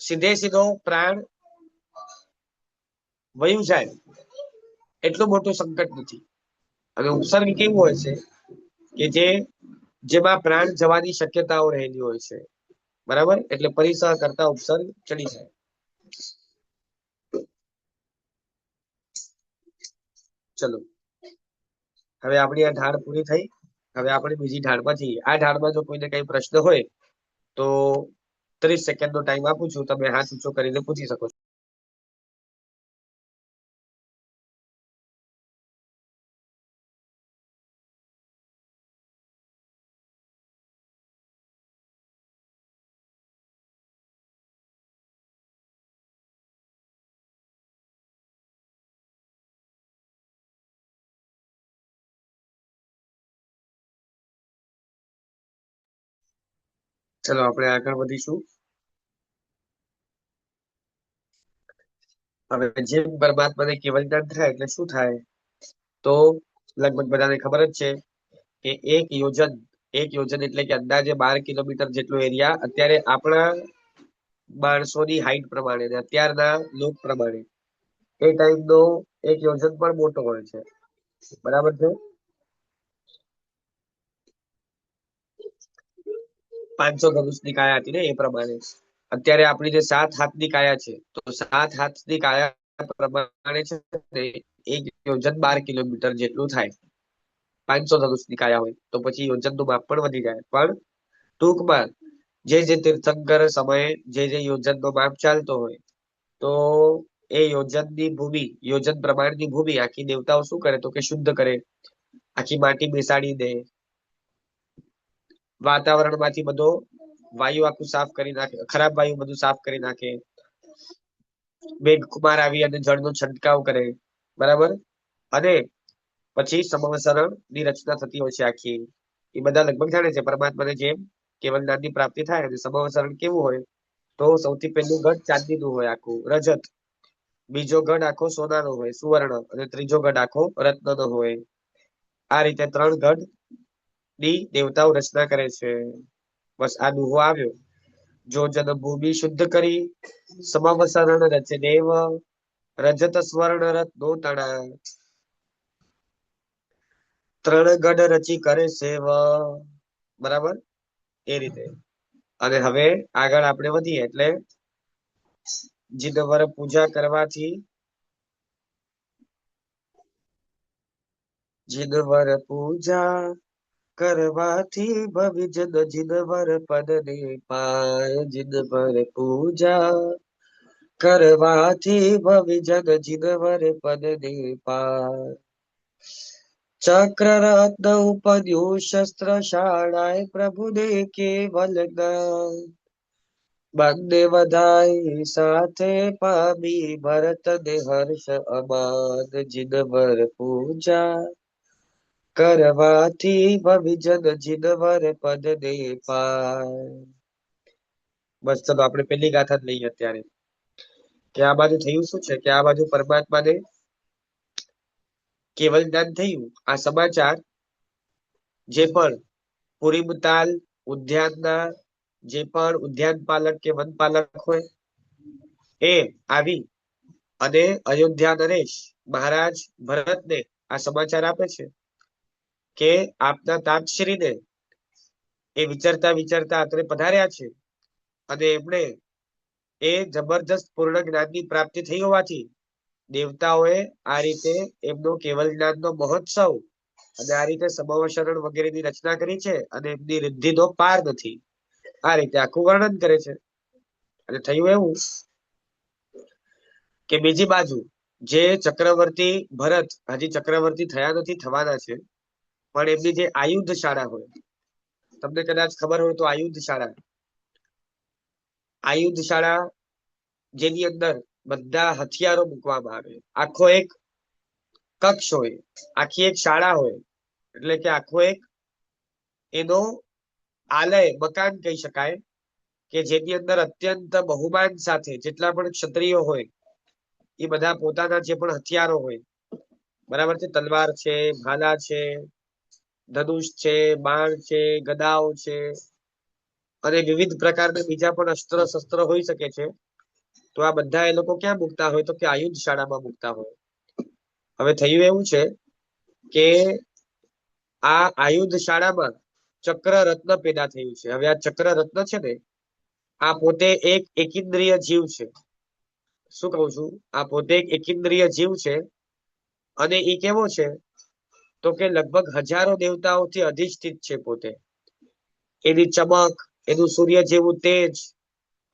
સીધે સીધો પ્રાણ વયું જાય એટલું મોટું સંકટ નથી. અને ઉપસર્ગ કેવું હોય છે કે જેમાં પ્રાણ જવાની શક્યતાઓ રહેલી હોય છે. બરાબર? એટલે પરિસહ કરતા ઉપસર્ગ ચડી જાય. ચલો, હવે આપણી આ ઢાળ પૂરી થઈ. હવે આપણે બીજી ઢાળમાં જઈએ. આ ઢાળમાં જો કોઈને કઈ પ્રશ્ન હોય તો 30 સેકન્ડનો ટાઈમ આપું છું, તમે હાથ ઊંચો કરીને પૂછી શકો છો. ચલો, આપણે આગળ વધીશું. હવે જેમ પરમાત્માને કેવલ જ્ઞાન થાય એટલે શું થાય? તો લગભગ બધાને ખબર જ છે કે એક યોજન એટલે કે અંદાજે 12 કિલોમીટર જેટલો એરિયા અત્યારે આપણા માણસોની હાઈટ પ્રમાણે ને અત્યારના લોક પ્રમાણે એ ટાઈમનો એક યોજન પણ મોટો હોય છે. બરાબર છે? 500 ધનુષની કાયા હતી ને એ પ્રમાણે અત્યારે આપણી જે 7 હાથની કાયા છે, તો 7 હાથની કાયા પ્રમાણે છે ને એક યોજન 12 કિલોમીટર જેટલું થાય. 500 ધનુષની કાયા હોય તો પછી યોજનનું માપ પણ વધી જાય. પણ ટૂંકમાં જે તીર્થંકર સમયે જે યોજનનો માપ ચાલતો હોય, તો એ યોજનની ભૂમિ, યોજન પ્રમાણની ભૂમિ આખી દેવતાઓ શું કરે? તો કે શુદ્ધ કરે, આખી માટી બેસાડી દે, વાતાવરણમાંથી બધો વાયુ આખું સાફ કરી નાખે, ખરાબ વાયુ બધું સાફ કરી નાખે. મેઘકુમાર આવી અને જળનો છંટકાવ કરે. બરાબર? અને પછી સમવસરણ ની રચના થતી હોય છે આખી. એ બધા લગભગ જાણે છે પરમાત્માને જેમ કેવલ જ્ઞાનની પ્રાપ્તિ થાય. અને સમવસરણ કેવું હોય? તો સૌથી પહેલું ગઢ ચાંદીનું હોય, આખું રજત. બીજો ગઢ આખો સોનાનો હોય, સુવર્ણ. અને ત્રીજો ગઢ આખો રત્નનો હોય. આ રીતે 3 ગઢ ની દેવતાઓ રચના કરે છે. બસ આ દુહો આવ્યો. જો જન ભૂમિ શુદ્ધ કરી, સમવસરણ રચે દેવ, રજત સ્વર્ણ રત્નો તણા, 3 ગઢ રચી કરે સેવ. બરાબર? એ રીતે. અને હવે આગળ આપણે વધીએ એટલે જીદવર પૂજા કરવાથી જીદવર પૂજા કરવાથી ભવિજન જીદવર પદ ને પાય. જીદવર પૂજા કરવાથી ભવિજન જીદવર પદ ને પાય. ચક્ર રત્ન ઉપદ્યું શસ્ત્ર શાળાએ પ્રભુને કેવલ જ્ઞાન. બંને વધાઈ સાથે પામી ભરત ને હર્ષ અમાન. જીદવર પૂજા કરવાથી ભવિજન જીદવર પદ ને પાય. બસ ચલો આપણે પેલી ગાથા જ લઈએ અત્યારે કે આ બાજુ થયું શું છે કે આ બાજુ પરમાત્માને કેવલ જ્ઞાન થયું. આ સમાચાર જે પણ પુરીમતાલ ઉદ્યાનના જે પણ ઉદ્યાન પાલક કે વન પાલક હોય એ આવી અને અયોધ્યા નરેશ મહારાજ ભરતને આ સમાચાર આપે છે કે આપના તાતશ્રીને એ વિચારતા વિચારતા અત્રે પધાર્યા છે અને એમણે એ જબરજસ્ત પૂર્ણ જ્ઞાનની પ્રાપ્તિ થઈ હોવાથી દેવતાઓએ આ રીતે એમનો કેવલ જ્ઞાનનો મહોત્સવ અને આ રીતે સમવશરણ વગેરેની રચના કરી છે અને એમની રિદ્ધિનો પાર નથી. આ રીતે આખું વર્ણન કરે છે. અને થયું એવું કે બીજી બાજુ જે ચક્રવર્તી ભરત હજી ચક્રવર્તી થયા નથી, થવાના છે, પણ એમની જે આયુધ શાળા હોય, તમને કદાચ ખબર હોય તો આયુધ શાળા જેની અંદર બધા હથિયારો મૂકવામાં આવે, આખો એક કક્ષ હોય, આખી એક શાળા હોય, એટલે કે આખો એક એનો આલય મકાન કહી શકાય કે જેની અંદર અત્યંત બહુમાન સાથે જેટલા પણ ક્ષત્રિયો હોય એ બધા પોતાના જે પણ હથિયારો હોય, બરાબર છે, તલવાર છે, ભાલા છે, ધનુષ છે, બાણ છે, ગદાઓ છે અને વિવિધ પ્રકારના બીજા પણ અસ્ત્ર શસ્ત્ર હોઈ શકે છે, તો આ બધા એ લોકો ક્યાં મૂકતા હોય તો કે આયુધ શાળામાં મૂકતા હોય. હવે થયું એવું છે કે આ આયુધ શાળામાં ચક્ર રત્ન પેદા થયું છે. હવે આ ચક્ર રત્ન છે ને આ પોતે એક એકેન્દ્રિય જીવ છે. શું કહું છું? આ પોતે એક એકેન્દ્રિય જીવ છે અને એ કેવો છે તો કે લગભગ હજારો દેવતાઓથી અધિષ્ઠિત છે. પોતે એની ચમક, એનું સૂર્ય જેવું તેજ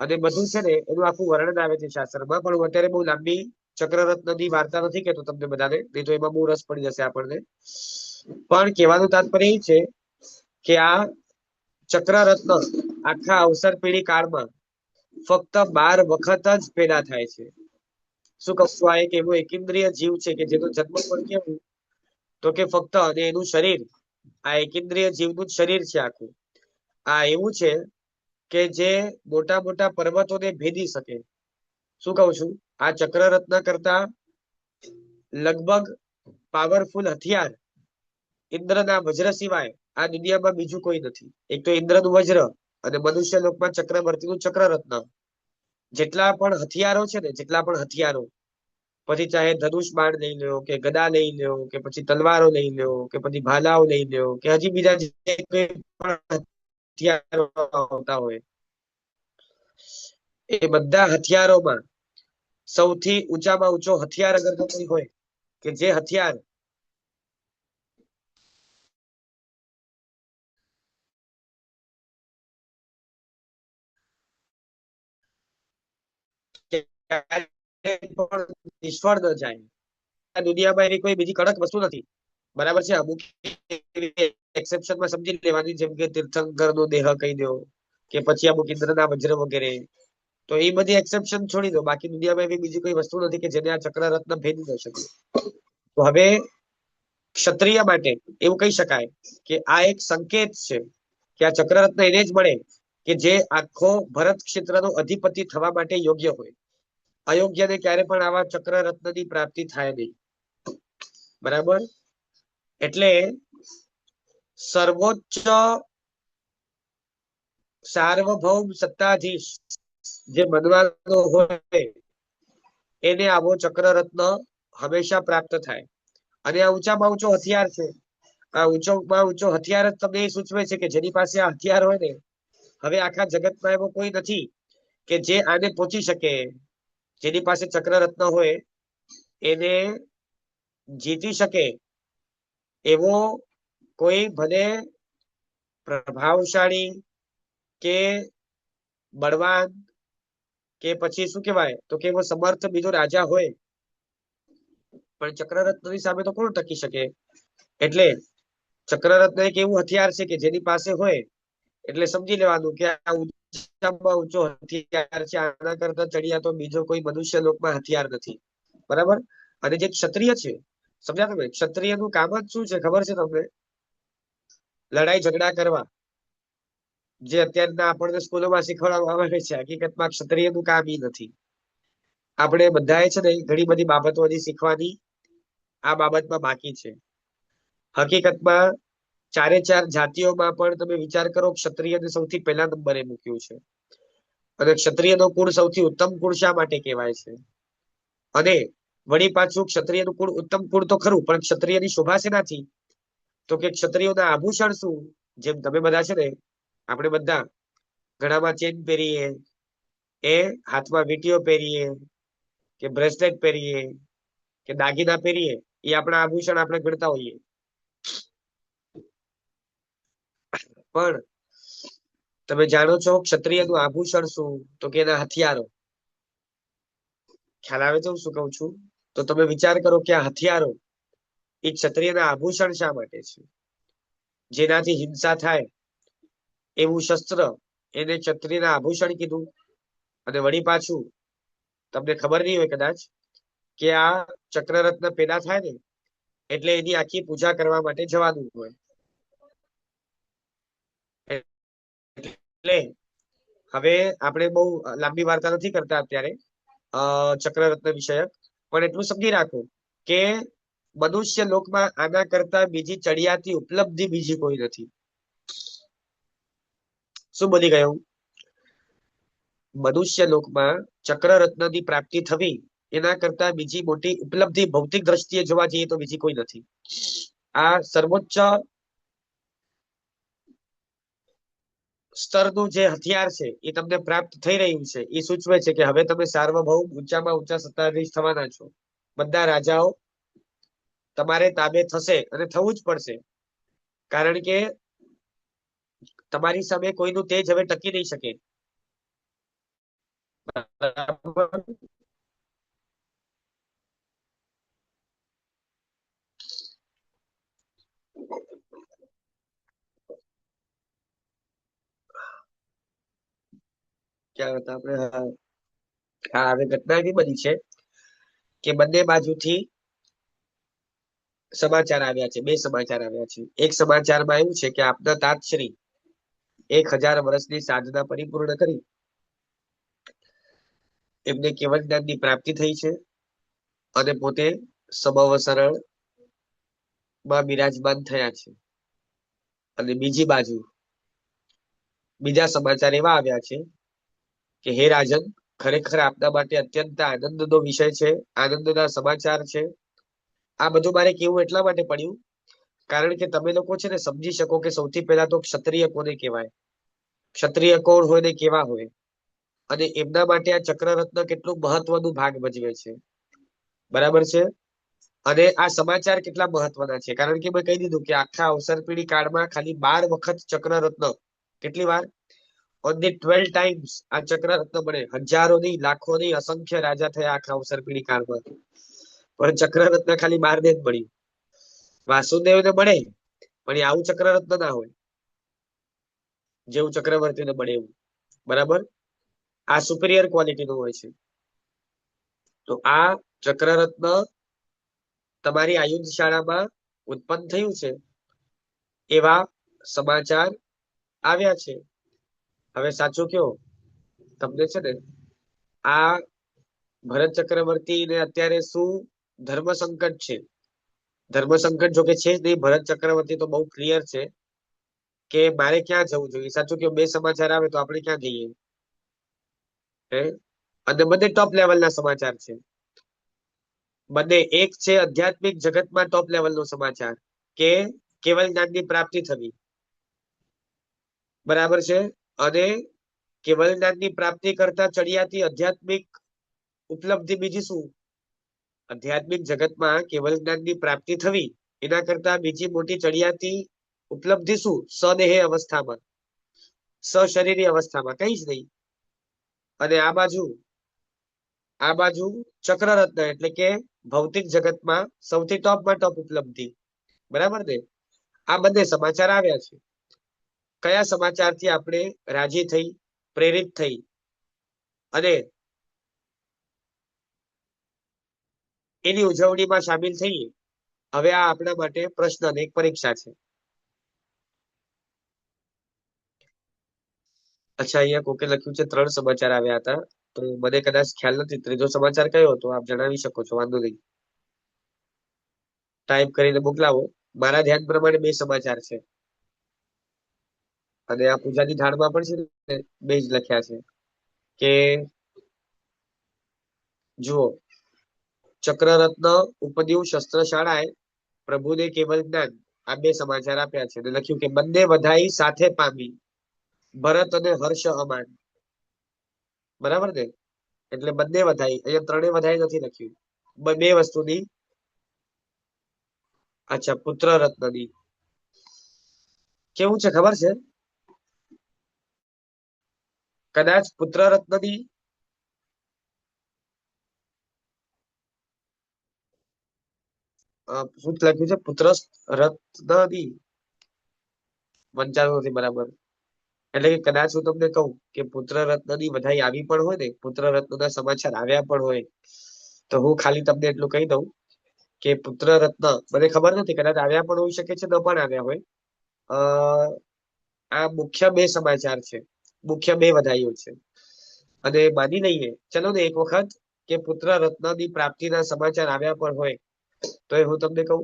અને બધું છે ને એનું આખું વર્ણન આવે છે શાસ્ત્રમાં, પણ હું અત્યારે બહુ લાંબી ચક્રરત્નની વાર્તા નથી કહેતો તમને બધાને, નહીં તો એમાં બહુ રસ પડી જશે આપણને. પણ કહેવાનું તાત્પર્ય એ છે કે આ ચક્રરત્ન આખા અવસર પેઢી કાળમાં ફક્ત 12 વખત જ પેદા થાય છે. શું કહું છું? આ એક એવો એકેન્દ્રિય જીવ છે કે જેનો જન્મ પણ કેવું તો કે ફક્ત અને એનું શરીર, આ એકેન્દ્રિય જીવનું જ શરીર છે આખું. આ એવું છે કે જે મોટા મોટા પર્વતોને ભેદી શકે. શું કહું છું? આ ચક્રરત્ન કરતા લગભગ પાવરફુલ હથિયાર ઇન્દ્રના વજ્ર સિવાય આ દુનિયામાં બીજું કોઈ નથી. એક તો ઇન્દ્રનું વજ્ર અને મનુષ્ય લોકમાં ચક્રવર્તીનું ચક્રરત્ન. જેટલા પણ હથિયારો છે ને, જેટલા પણ હથિયારો, પછી ચાહે ધનુષ બાણ લઈ લો કે ગદા લઈ લો કે પછી તલવારો લઈ લો કે પછી ભાલાઓ લઈ લો કે હજી બીજા જે કોઈ પણ હથિયારો આવતા હોય, એ બધા હથિયારોમાં સૌથી ઊંચામાં ઊંચો હથિયાર અગર કોઈ હોય કે જે હથિયાર નિષ્ફળ ન જાય. આ દુનિયામાં એવી કોઈ બીજી કડક વસ્તુ નથી, બરાબર છે. અમુક એક્સેપ્શનમાં સમજી લેવાની, જેમ કે તીર્થંકર નો દેહ કહી દો કે પછી અમુક ઇન્દ્રના વજ્ર વગેરે, તો એ બધી એક્સેપ્શન છોડી દો. બાકી દુનિયામાં એવી બીજી કોઈ વસ્તુ નથી કે જેને આ ચક્રરત્ન ભેદી ન શકે. તો હવે ક્ષત્રિય માટે એવું કહી શકાય કે આ એક સંકેત છે કે આ ચક્રરત્ન એને જ મળે કે જે આખો ભરત ક્ષેત્રનો અધિપતિ થવા માટે યોગ્ય હોય. અયોગ્યને ક્યારે પણ આવા ચક્રરત્નની પ્રાપ્તિ થાય નહીં. બરાબર? એટલે સર્વોચ્ચ સાર્વભૌમ સત્તાધીશ જે બનવાનો હોય એને આવો ચક્રરત્ન હંમેશા પ્રાપ્ત થાય. અને આ ઊંચામાં ઊંચો હથિયાર છે. આ ઊંચોમાં ઊંચો હથિયાર જ તમને એ સૂચવે છે કે જેની પાસે આ હથિયાર હોય ને હવે આખા જગતમાં એવો કોઈ નથી કે જે આને પહોંચી શકે, જેની પાસે ચક્રરત્ન હોય એને જીતી શકે એવો કોઈ ભલે પ્રભાવશાળી કે બળવાન કે પછી શું કહેવાય તો કે એવો સમર્થ બીજો રાજા હોય, પણ ચક્રરત્નની સામે તો કોણ ટકી શકે? એટલે ચક્રરત્ન એક એવું હથિયાર છે કે જેની પાસે હોય એટલે સમજી લેવાનું કે આ ઊંચામાં ઊંચો હથિયાર છે, આના કરતા ચડિયા તો બીજો કોઈ મનુષ્ય લોકમાં હથિયાર નથી, બરાબર? અને જે ક્ષત્રિય છે, સમજ્યા તમે? ક્ષત્રિયનું કામ જ શું છે ખબર છે તમને? લડાઈ ઝઘડા કરવા, જે અત્યારના આપણને સ્કૂલોમાં શીખવાડવામાં આવે છે. હકીકતમાં ક્ષત્રિયનું કામ ઈ નથી. આપણે બધાએ છે ને ઘણી બધી બાબતો હજી શીખવાની આ બાબતમાં બાકી છે. હકીકતમાં ચારે ચાર જાતિઓમાં પણ તમે વિચાર કરો, ક્ષત્રિયને સૌથી પહેલા નંબરે મૂક્યું છે. અને ક્ષત્રિયનો કુળ સૌથી ઉત્તમ કુળ શા માટે કહેવાય છે? અને વળી પાછું ક્ષત્રિયનું કુળ ઉત્તમ કુળ તો ખરું, પણ ક્ષત્રિયની શોભા શેનાથી? તો કે ક્ષત્રિયોના આભૂષણ શું? જેમ તમે બધા છે ને, આપણે બધા ગળામાં ચેન પહેરીએ, એ હાથમાં વીંટીઓ પહેરીએ, કે બ્રેસલેટ પહેરીએ, કે દાગીના પહેરીએ, એ આપણા આભૂષણ આપણે ગણતા હોઈએ. પણ તમે જાણો છો ક્ષત્રિયનું આભૂષણ શું? તો કે એના હથિયારો. ખ્યાલ આવે છે હું શું કહું છું? તો તમે વિચાર કરો કે આ હથિયારો એ ક્ષત્રિયના આભૂષણ શા માટે છે? જેનાથી હિંસા થાય એવું શસ્ત્ર એને ક્ષત્રિયના આભૂષણ કીધું. અને વળી પાછું તમને ખબર નહીં હોય કદાચ કે આ ચક્રરત્ન પેદા થાય ને એટલે એની આખી પૂજા કરવા માટે જવાનું હોય. એટલે હવે આપણે બહુ લાંબી વાર્તા નથી કરતા અત્યારે ચક્રરત્ન વિષયક, પણ એટલું સમજી રાખો કે મનુષ્ય લોકમાં આના કરતા બીજી ચડિયાતી ઉપલબ્ધિ બીજી કોઈ નથી. શું બની ગયું? મનુષ્ય લોકમાં ચક્રરત્નની પ્રાપ્તિ થવી એના કરતા બીજી મોટી ઉપલબ્ધિ ભૌતિક દ્રષ્ટિએ જોવા જઈએ તો બીજી કોઈ નથી. આ સર્વોચ્ચ સ્તરનું જે હથિયાર છે એ તમને પ્રાપ્ત થઈ રહ્યું છે. એ સૂચવે છે કે હવે તમે સાર્વભૌમ ઊંચામાં ઊંચા સત્તાધીશ થવાના છો. બધા રાજાઓ તમારે તાબે થશે અને થવું જ પડશે, કારણ કે તમારી સામે કોઈનું તેજ હવે ટકી નહીં શકે. ક્યાં હતા આપણે? હા, હવે ઘટના એવી બની છે કે બંને બાજુથી સમાચાર આવ્યા છે. બે સમાચાર આવ્યા છે. એક સમાચારમાં એવું છે કે આપના તાતશ્રી 1000 વર્ષની સાધના પરિપૂર્ણ કરી એમને કેવળ જ્ઞાનની પ્રાપ્તિ થઈ છે અને પોતે સમવસરણ માં બિરાજમાન થયા છે. અને બીજી બાજુ બીજા સમાચાર એવા આવ્યા છે કે હે રાજન, ખરેખર આપના માટે અત્યંત આનંદનો વિષય છે, આનંદના સમાચાર છે. આ બધું મારે કેવું એટલા માટે પડ્યું કારણ કે તમે લોકો છે ને સમજી શકો કે સૌથી પહેલા તો ક્ષત્રિય કોને કહેવાય, ક્ષત્રિય કોણ હોય ને કેવા હોય, અને એમના માટે આ ચક્રરત્ન કેટલું મહત્વનું ભાગ ભજવે છે. બરાબર છે? અને આ સમાચાર કેટલા મહત્વના છે કારણ કે મેં કહી દીધું કે આખા અવસરપીઢી કાળમાં ખાલી 12 વખત ચક્રરત્ન, કેટલી વાર? ઓનલી 12 ટાઈમ્સ આ ચક્રરત્ન મળે. હજારો નહીં, લાખો નહીં, અસંખ્ય રાજા થયા આખા અવસરપીઢી કાળમાં, પણ ચક્રરત્ન ખાલી 12 ને જ મળ્યું. વાસુદેવને મળે પણ એ આવું ચક્રરત્ન ના હોય જેવું ચક્રવર્તીને મળે એવું. બરાબર? આ સુપિરિયર ક્વોલિટીનું હોય છે. તો આ ચક્રરત્ન તમારી આયુધ શાળામાં ઉત્પન્ન થયું છે એવા સમાચાર આવ્યા છે. હવે સાચું કયો, તમને છે ને આ ભરત ચક્રવર્તીને અત્યારે શું ધર્મ સંકટ છે? ધર્મ સંકટ જો કે છે જ નહીં. ભરત ચક્રવર્તી તો બહુ ક્લિયર છે કે મારે ક્યાં જવું જોઈએ. સાચું કયો, બે સમાચાર આવે તો આપણે ક્યાં જઈએ? અને બધે ટોપ લેવલના સમાચાર છે. બંને એક છે આધ્યાત્મિક જગતમાં ટોપ લેવલનો સમાચાર કે કેવલ જ્ઞાનની પ્રાપ્તિ થવી. બરાબર છે? અને કેવલ જ્ઞાનની પ્રાપ્તિ કરતા ચડિયાતી આધ્યાત્મિક ઉપલબ્ધિ બીજી શું? આધ્યાત્મિક જગતમાં કેવલ જ્ઞાનની પ્રાપ્તિ થવી એના કરતા બીજી મોટી ચડિયાતી ઉપલબ્ધિ શું? સદેહે અવસ્થામાં, સશરીરી અવસ્થામાં કઈ જ નહીં. અને આ બાજુ ચક્રરત્ન એટલે કે ભૌતિક જગતમાં સૌથી ટોપમાં ટોપ ઉપલબ્ધિ. બરાબર ને? આ બંને સમાચાર આવ્યા છે. કયા સમાચારથી આપણે રાજી થઈ, પ્રેરિત થઈ અને એની ઉજવણીમાં સામેલ થઈએ? હવે આ આપણા માટે પ્રશ્ન અને એક પરીક્ષા છે. અચ્છા, અહીંયા કોકે લખ્યું છે 3 સમાચાર આવ્યા હતા, તો મને કદાચ ખ્યાલ નથી ત્રીજો સમાચાર કયો હતો, આપ જણાવી શકો છો, વાંધો નહીં. ટાઈપ કરીને મોકલાવો. મારા ધ્યાન પ્રમાણે 2 સમાચાર છે અને આ પૂજાની થાળમાં પણ છે ને 2 જ લખ્યા છે કે જુઓ, ચક્રરત્ન ઉપદ્યું શસ્ત્રશાળાએ પ્રભુને કેવલ જ્ઞાન, આ 2 સમાચાર આપ્યા છે અને લખ્યું કે બંને વધાઈ સાથે પામી ભરત અને હર્ષ અમાન. બરાબર ને? એટલે બંને વધાઈ, અહીંયા 3 વધાઈ નથી લખ્યું, 2 વસ્તુની. અચ્છા, પુત્ર રત્નની કેવું છે ખબર છે? કદાચ પુત્ર રત્નની શું લખ્યું છે? પુત્ર રત્નની વંચાતું નથી બરાબર. એટલે કે કદાચ હું તમને કહું કે પુત્ર રત્નની વધાઈ આવી પણ હોય ને, પુત્ર રત્નના સમાચાર આવ્યા પણ હોય, તો હું ખાલી તમને એટલું કહી દઉં કે પુત્ર રત્ન મને ખબર નથી, કદાચ આવ્યા પણ હોઈ શકે છે, ન પણ આવ્યા હોય. આ મુખ્ય 2 સમાચાર છે, મુખ્ય 2 વધાઈઓ છે. અને માની લઈએ ચલો ને એક વખત કે પુત્ર રત્નની પ્રાપ્તિના સમાચાર આવ્યા પણ હોય, તો હું તમને કહું,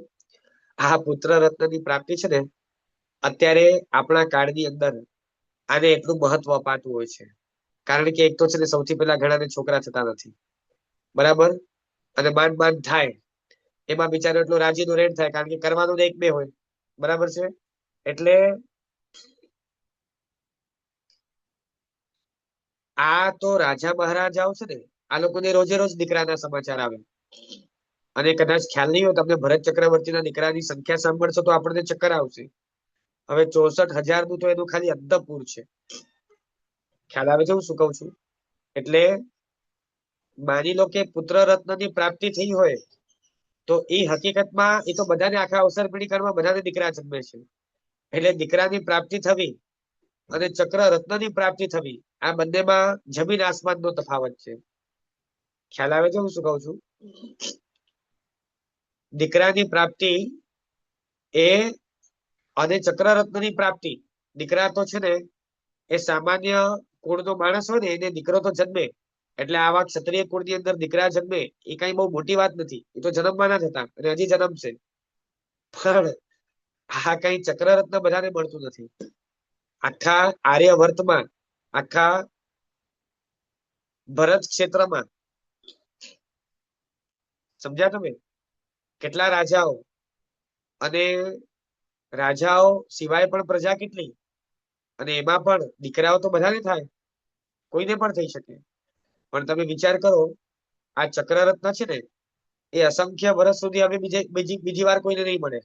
આ પુત્ર રત્નની પ્રાપ્તિ છે ને, અત્યારે આપણા કાળની અંદર આને એટલું મહત્વ અપાતું હોય છે. કારણ કે એક તો છે ને, સૌથી પહેલા ઘણાને છોકરા થતા નથી, બરાબર? અને માંડ થાય એમાં બિચારો એટલો રાજીનો રેડ થાય, કારણ કે કરવાનું 1-2 હોય, બરાબર છે? એટલે આ તો રાજા મહારાજાઓ છે ને, આ લોકોને રોજે રોજ દીકરાના સમાચાર આવે. અને કદાચ ખ્યાલ નહીં હોય તમને, ભરત ચક્રવર્તીના દીકરાની સંખ્યા સાંભળશો તો આપણને ચક્કર આવશે. હવે 64,000 નું તો એનું ખાલી અંતઃપુર છે. ખ્યાલ આવે છે હું શું કહું છું? એટલે માની લો કે પુત્ર રત્નની પ્રાપ્તિ થઈ હોય, તો એ હકીકતમાં એ તો બધાને આખા અવસર પેઢીકાળમાં બધાને દીકરા જન્મે છે. એટલે દીકરાની પ્રાપ્તિ થવી અને ચક્ર રત્નની પ્રાપ્તિ થવી, આ બંનેમાં જમીન આસમાનનો તફાવત છે. ખ્યાલ આવે છે હું શું કહું છું? દીકરાની પ્રાપ્તિ એ અને ચક્રરત્નની પ્રાપ્તિ, દીકરા તો છે ને એ સામાન્ય કુળનો માણસ હોય ને, એને દીકરો તો જન્મે, એટલે આવા ક્ષત્રિય કુળની અંદર દીકરા જન્મે એ કઈ બહુ મોટી વાત નથી, એ તો જન્મવાના જ હતા અને હજી જન્મશે. પણ આ કઈ ચક્રરત્ન બધાને મળતું નથી. આખા આર્યવર્તમાં, આખા ભરત ક્ષેત્રમાં, સમજ્યા તમે? કેટલા રાજાઓ, અને રાજાઓ સિવાય પણ પ્રજા કેટલી, અને એમાં પણ દીકરાઓ તો બધાને થાય, કોઈને પણ થઈ શકે. પણ તમે વિચાર કરો, આ ચક્રરત્ન છે ને, એ અસંખ્ય વર્ષ સુધી હવે બીજી વાર કોઈને નહીં મળે.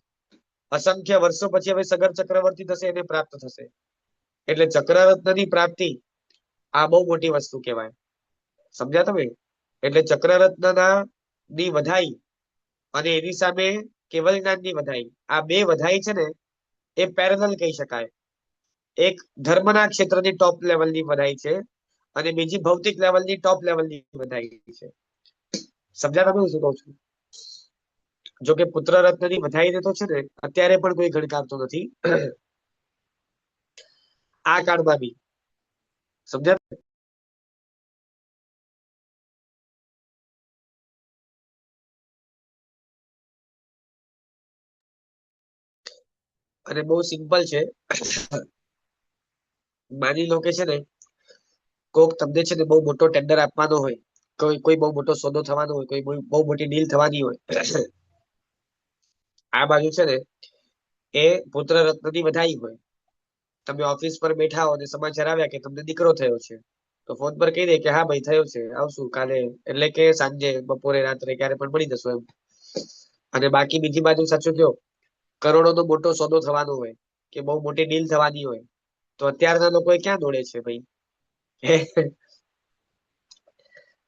અસંખ્ય વર્ષો પછી હવે સગર ચક્રવર્તી થશે, એને પ્રાપ્ત થશે. એટલે ચક્રરત્નની પ્રાપ્તિ આ બહુ મોટી વસ્તુ કહેવાય. સમજ્યા તમે? એટલે ચક્રરત્નના ની વધાઈ અને એની સામે કેવલ જ્ઞાનની વધાઈ, આ 2 વધાઈ છે ને, એ પેરેલલ કહી શકાય. એક ધર્મના ક્ષેત્રની ટોપ લેવલની વધાઈ છે અને બીજી ભૌતિક લેવલની ટોપ લેવલની વધાઈ છે. સમજ્યા તમે શું કહું છું? જો કે પુત્ર રત્નની વધાઈને તો છે ને અત્યારે પણ કોઈ ગણકારતો નથી, આ કાળમાં બી. સમજ્યા? અને બહુ સિમ્પલ છે. માની લો કે છે ને, કોક તમને છે ને બહુ મોટો ટેન્ડર આપવાનો હોય, કોઈ બહુ મોટો સોદો થવાનો હોય, કોઈ બહુ મોટી ડીલ થવાની હોય. આ બાજુ છે ને એ પુત્ર રત્નની વધાઈ હોય, તમે ઓફિસ પર બેઠા હો અને સમાચાર આવ્યા કે તમને દીકરો થયો છે, તો ફોન પર કહી દે કે હા ભાઈ થયો છે, આવશું કાલે, એટલે કે સાંજે, બપોરે, રાત્રે ક્યારે પણ મળી જશો એમ. અને બાકી બીજી બાજુ સાચું કયો, કરોડો નો મોટો સોદો થવાનો હોય કે બહુ મોટી ડીલ થવાની હોય, તો અત્યારના લોકો ક્યાં દોડે છે ભાઈ?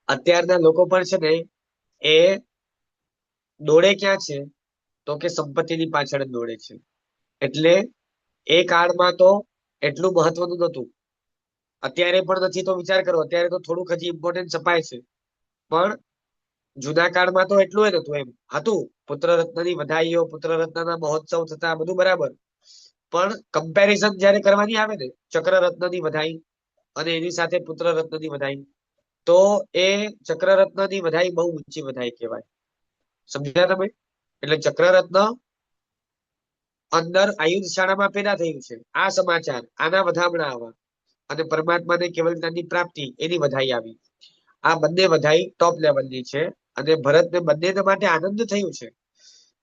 અત્યારના લોકો પણ છે ને એ દોડે ક્યાં છે? તો કે સંપત્તિની પાછળ જ દોડે છે. એટલે એ કાળમાં તો એટલું મહત્વનું નતું, અત્યારે પણ નથી. તો વિચાર કરો, અત્યારે તો થોડુંક હજી ઇમ્પોર્ટન્સ અપાય છે, પણ જૂના કાળમાં તો એટલું જ હતું. એમ હતું, પુત્ર રત્નની વધાઈઓ, પુત્ર રત્નના મહોત્સવ થતા, બધું બરાબર. પણ કમ્પેરિઝન જયારે કરવાની આવે ને, ચક્ર રત્નની વધાઈ અને એની સાથે પુત્ર રત્નની વધાઈ, તો એ ચક્ર રત્નની વધાઈ બહુ ઊંચી વધાઈ કહેવાય. સમજ્યા તમે? એટલે ચક્ર રત્ન અંદર આયુધ શાળામાં પેદા થયું છે, આ સમાચાર, આના વધામણા આવા, અને પરમાત્માને કેવલ જ્ઞાનની પ્રાપ્તિ, એની વધાઈ આવી. આ બંને વધાઈ ટોપ લેવલની છે, અને ભરતને બંને માટે આનંદ થયું છે.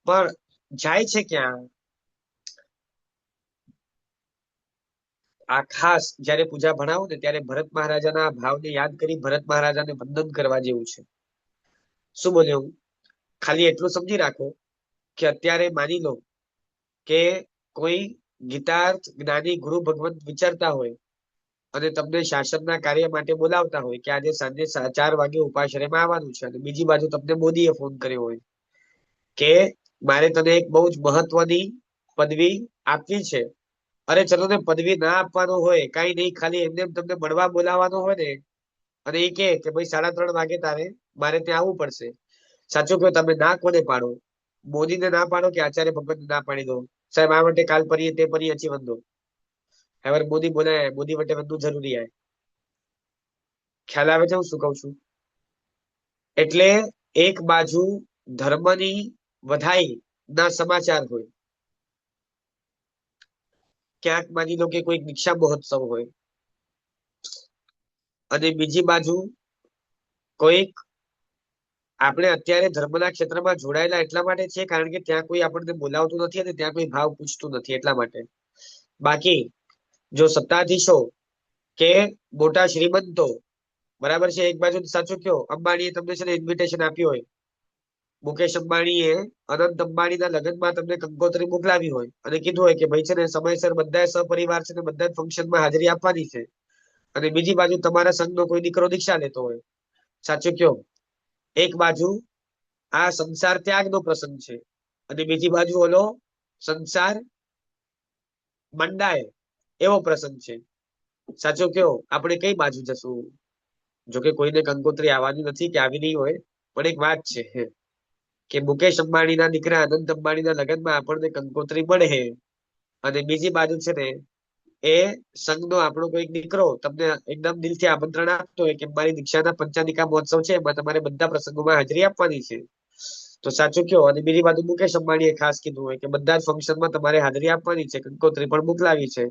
પણ જાય છે ક્યાં? આ ખાસ જયારે પૂજા ભણાવો ને ત્યારે ભરત મહારાજાના ભાવને યાદ કરી ભરત મહારાજાને વંદન કરવા જેવું છે. શું બોલ્યો હું? ખાલી એટલું સમજી રાખો કે અત્યારે માની લો કે કોઈ ગીતાર્થ જ્ઞાની ગુરુ ભગવંત વિચારતા હોય અને તમને શાસનના કાર્ય માટે બોલાવતા હોય કે આજે સાંજે 4 વાગે ઉપાશ્રયમાં આવવાનું છે, અને બીજી બાજુ તમને મોદીએ ફોન કર્યો હોય કે મારે તને એક બહુ જ મહત્વની પદવી આપવી છે. અરે ચલો ને, પદવી ના આપવાનો હોય, કઈ નહીં, ખાલી એમને તમને મળવા બોલાવવાનો હોય ને, અને એ કે ભાઈ 3:30 વાગે તારે મારે ત્યાં આવવું પડશે. સાચું કહો, તમે ના કોને પાડો? મોદીને ના પાડો કે આચાર્ય ભગવત ના પાડી દો? સાહેબ આ માટે કાલ પરીએ તે પરી અચી વંદો. હવે મોદી બોલાય, મોદી માટે બધું જરૂરી आहे. ખ્યાલ આવે છે હું શું કઉ છું? એટલે એક બાજુ ધર્મની વધાઈ ના સમાચાર હોય, ક્યાંક માની લો કે કોઈ દીક્ષા મહોત્સવ હોય, અને બીજી બાજુ કોઈક આપણે અત્યારે ધર્મના ક્ષેત્રમાં જોડાયેલા એટલા માટે છે કારણ કે ત્યાં કોઈ આપણને બોલાવતું નથી અને ત્યાં કોઈ ભાવ પૂછતું નથી, એટલા માટે. બાકી જો સત્તાધીશો કે મોટા શ્રીમંતો, બરાબર છે, એક બાજુ સાચું કયો, અંબાણીએ તમને છે ને ઇન્વિટેશન આપ્યું હોય, મુકેશ અંબાણીએ અનંત અંબાણીના લગ્નમાં તમને કંકોત્રી મોકલાવી હોય અને કીધું હોય કે ભાઈ છે ને સમયસર બધા સપરિવાર છે ને બધા ફંક્શનમાં હાજરી આપવાની છે, અને બીજી બાજુ તમારા સંઘનો કોઈ દીકરો દીક્ષા લેતો હોય, સાચું કયો, એક બાજુ આ સંસાર ત્યાગનો પ્રસંગ છે અને બીજી બાજુ ઓલો સંસાર મંડાય એવો પ્રસંગ છે. સાચું કયો, આપણે કઈ બાજુ જશું? જોકે કોઈને કંકોત્રી આવવાની નથી કે આવી નહીં હોય, પણ એક વાત છે કે મુકેશ અંબાણીના દીકરા અનંત અંબાણીના લગ્નમાં આપણને કંકોત્રી મળે, અને બીજી બાજુ છે ને એ સંઘનો આપણો કોઈ દીકરો તમને એકદમ દિલથી આમંત્રણ આપતો હોય કે મારી દીક્ષાના પંચાનિકા મહોત્સવ છે, એમાં તમારે બધા પ્રસંગોમાં હાજરી આપવાની છે. તો સાચું કયો, અને બીજી બાજુ મુકેશ અંબાણીએ ખાસ કીધું હોય કે બધા જ ફંક્શનમાં તમારે હાજરી આપવાની છે, કંકોત્રી પણ મોકલાવી છે.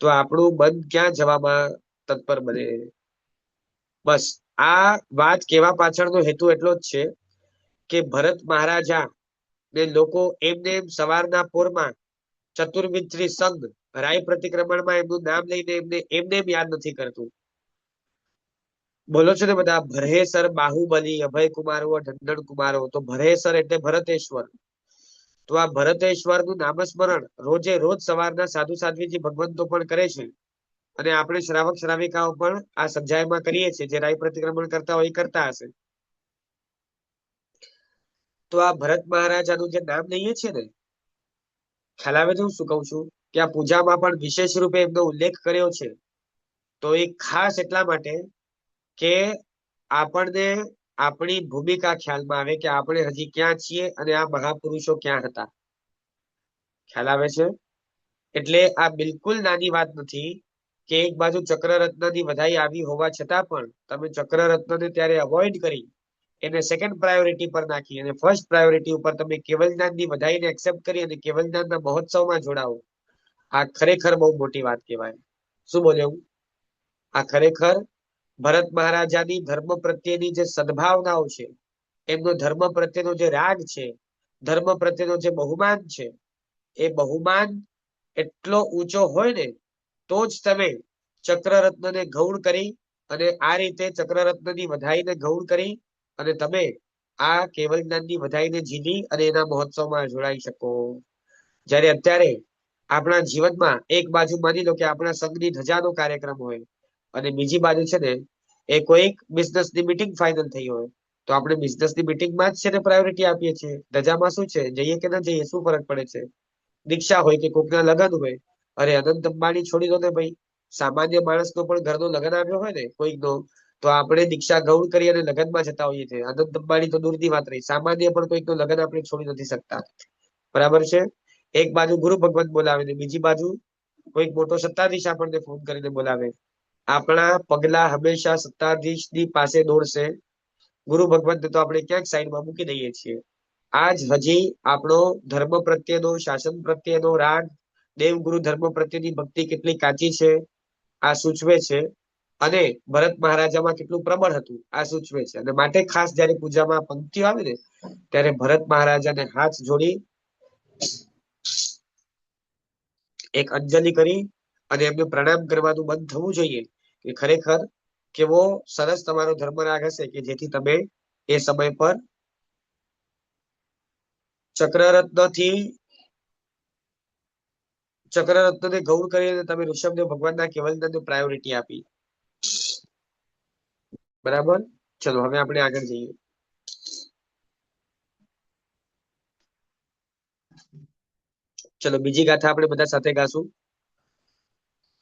તો આપણું મન ક્યાં જવામાં તત્પર બને? બસ આ વાત કેવા પાછળનો હેતુ એટલો જ છે કે ભરત મહારાજા ને લોકો એમને એમ સવારના પોરમાં ચતુર્વિધ સંઘ રાય પ્રતિક્રમણમાં એમનું નામ લઈને એમને એમ યાદ નથી કરતું. બોલો છો ને બધા ભરેસર બાહુબલી અભય કુમારો ઢંઢણ કુમારો, તો ભરેસર એટલે ભરતેશ્વર. તો આ ભરતેશ્વર નું નામસ્મરણ રોજે રોજ સવારના સાધુ સાધ્વીજી ભગવંતો પણ કરે છે, અને આપણે શ્રાવક શ્રાવિકાઓ પણ આ સંધ્યામાં કરીએ છીએ, જે રાય પ્રતિક્રમણ કરતા હોય એ કરતા હશે. તો આ ભરત મહારાજાનું જે નામ લઈએ છીએ ને, ખ્યાલ આવે છે હું શું કઉ છું? કે આ પૂજામાં પણ વિશેષ રૂપે એમનો ઉલ્લેખ કર્યો છે. તો એ ખાસ એટલા માટે કે આપણને આપણી ભૂમિકા ખ્યાલમાં આવે કે આપણે હજી ક્યાં છીએ અને આ મહાપુરુષો ક્યાં હતા. ખ્યાલ આવે છે? એટલે આ બિલકુલ નાની વાત નથી કે એક બાજુ ચક્રરત્નની વધાઈ આવી હોવા છતાં પણ તમે ચક્રરત્નને ત્યારે અવોઇડ કરી એને સેકન્ડ પ્રાયોરિટી પર નાખી અને ફર્સ્ટ પ્રાયોરિટી ઉપર તમે કેવલ જ્ઞાનની વધાઈને એક્સેપ્ટ કરી અને કેવલ જ્ઞાનના મહોત્સવમાં જોડાવો. આ ખરેખર બહુ મોટી વાત કહેવાય. શું બોલ્યો હું? આ ખરેખર ભરત મહારાજાની ધર્મ પ્રત્યેની જે સદભાવનાઓ છે, એમનો ધર્મ પ્રત્યેનો જે રાગ છે, ધર્મ પ્રત્યેનો જે બહુમાન છે, એ બહુમાન એટલો ઊંચો હોય ને તો જ તમે ચક્રરત્નને ગૌણ કરી અને આ રીતે ચક્રરત્નની વધાઈને ગૌણ કરી અને તમે આ કેવલ જ્ઞાનની વધાઈને જીલી અને એના મહોત્સવમાં જોડાઈ શકો. જ્યારે અત્યારે આપણા જીવનમાં એક બાજુ માની લો કે આપણા સંઘની ધજાનો કાર્યક્રમ હોય અને બીજી બાજુ છે ને એ કોઈક બિઝનેસની મીટિંગ ફાઇનલ થઈ હોય, તો આપણે બિઝનેસની મીટિંગમાં જ છે ને પ્રાયોરિટી આપીએ છીએ. ધજામાં શું છે, જઈએ કે ના જઈએ શું ફરક પડે છે? દીક્ષા હોય કે કોકના લગ્ન હોય, અરે અનંત અંબાણી છોડી દો ને ભાઈ, સામાન્ય માણસનો પણ ઘરનો લગ્ન આવ્યો હોય ને કોઈકનો, તો આપણે દીક્ષા ગૌણ કરી અને લગ્નમાં જતા હોઈએ છીએ. અનંત અંબાણી તો દૂરની વાત રહી, સામાન્ય પણ કોઈકનું લગ્ન આપણે છોડી નથી શકતા. બરાબર છે? એક બાજુ ગુરુ ભગવાન બોલાવે ને બીજી બાજુ કોઈક મોટો સત્તાધીશ આપણને ફોન કરીને બોલાવે. આપણા પગલા હંમેશા સત્તાધીશની પાસે દોડશે. ગુરુ ભગવંત તો આપણે ક્યાંક સાઈડમાં મૂકી દઈએ છીએ. આજ હજી આપણો ધર્મ પ્રત્યેનો, શાસન પ્રત્યેનો રાગ, દેવગુરુ ધર્મ પ્રત્યેની ભક્તિ કેટલી કાચી છે આ સૂચવે છે. અને ભરત મહારાજામાં કેટલું પ્રબળ હતું આ સૂચવે છે. અને માટે ખાસ જયારે પૂજામાં પંક્તિઓ આવે ને ત્યારે ભરત મહારાજાને હાથ જોડી એક અંજલિ કરી અને એમને પ્રણામ કરવાનું બંધ થવું જોઈએ કે ખરેખર કેવો સરસ તમારો ધર્મરાગ હશે કે જેથી તમે એ સમય પર ચક્રરત્નને ગૌણ કરીને તમે ઋષભદેવ ભગવાનના કેવલદાનને પ્રાયોરિટી આપી. બરાબર? ચલો હવે આપણે આગળ જઈએ. ચલો બીજી ગાથા આપણે બધા સાથે ગાશું.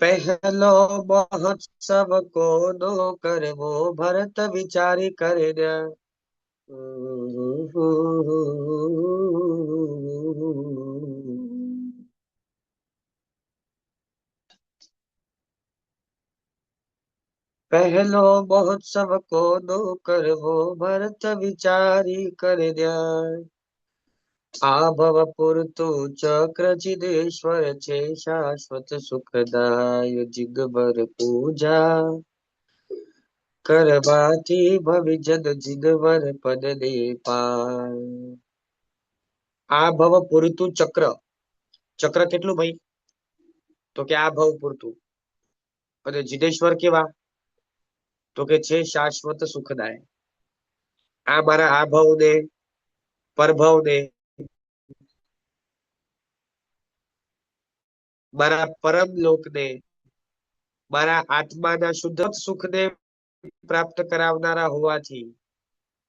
પહેલો મહોત્સવ કોનો કરવો, ભરત વિચારી કર્યા. પહેલો મહોત્સવ કોનો કરવો, ભરત વિચારી કર્યા. આ ભવ પૂરતું ચક્ર ચિદેશ્વર છે, શાશ્વત સુખદાય જિગબર પૂજા. કરવાથી ભવિજન જિગવર પદ ને પાય. આ ભવ પૂરતું ચક્ર, ચક્ર કેટલું ભાઈ? તો કે આ ભવ પૂરતું. અને જિનેશ્વર કેવા? તો કે છે શાશ્વત સુખદાય. આ મારા આ ભવને, પરભવને, મારા પરમ લોકને, મારા આત્માના શુદ્ધ સુખને પ્રાપ્ત કરાવનારા હોવાથી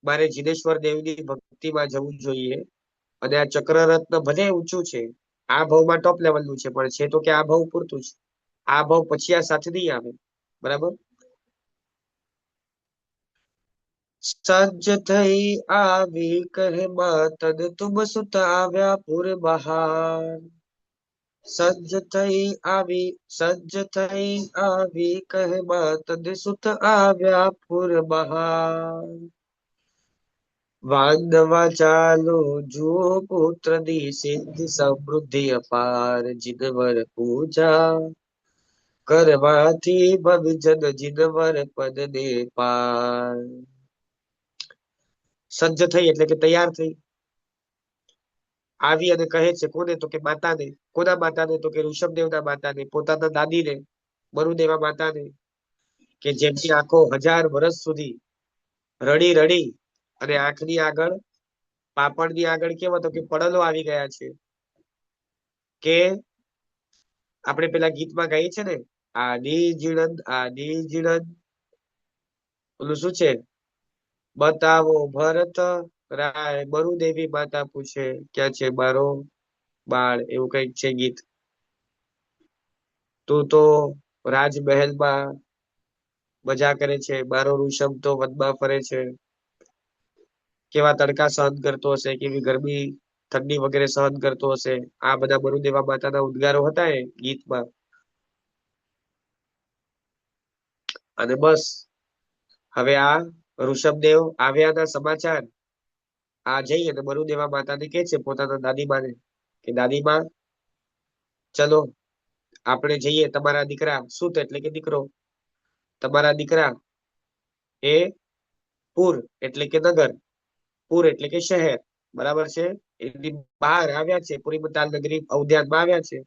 મારે જીનેશ્વર દેવની ભક્તિમાં જવું જોઈએ. અને આ ચક્રરત્ન ભલે ઊંચું છે, આ ભાવમાં ટોપ લેવલનું છે, પણ છે તો કે આ ભાવ પૂરતું છે. આ ભાવ પછી આ સાથે નહીં આવે. બરાબર? સજ્જ થઈ આવી કહેમાં તદ તુમ સુત આવ્યા પુર બહાર. સજ્જ થઈ આવી કહેમાં તદ સુત આવ્યા પુર બહાર. વાંદવા ચાલો જુઓ પુત્ર દી સિદ્ધિ સમૃદ્ધિ અપાર. જિનવર પૂજા કરવાથી ભવિજન જિનવર પદ ને પાર. સજ્જ થઈ એટલે કે તૈયાર થઈ. આવી અને કહે છે કોને? તો કે માતાને. કોના માતાને? તો કે ઋષભદેવના માતાને, પોતાના દાદીને, મરુદેવા માતાને, કે જેમની આંખો 1000 વર્ષ સુધી રડી રડી અને આંખની આગળ, પાપણની આગળ કેવા? તો કે પડલો આવી ગયા છે. કે આપણે પેલા ગીતમાં ગાઈએ છે ને, આદિ જીણન ઓલું શું છે? બતાવો ભરત રાય. મરુદેવી માતા પૂછે ક્યાં છે મારો બાળ, એવું કઈક છે ગીત. તું તો રાજમહેલમાં મજા કરે છે, મારો ઋષભ તો વનમાં ફરે છે. કેવા તડકા સહન કરતો હશે, કેવી ગરમી ઠંડી વગેરે સહન કરતો હશે. આ બધા મરુદેવા માતાના ઉદ્ગારો હતા એ ગીતમાં. અને બસ હવે આ ઋષભદેવ આવ્યાના સમાચાર આ જઈ અને મરુદેવા માતાને કે છે, પોતાના દાદીમાને, કે દાદીમા ચલો આપણે જઈએ. તમારા દીકરા સુત એટલે કે દીકરો, તમારા દીકરા એ પુર એટલે કે નગર, પુર એટલે કે શહેર, બરાબર છે, એની બહાર આવ્યા છે. પુરી મતાલ નગરી અવધ્યાનમાં આવ્યા છે.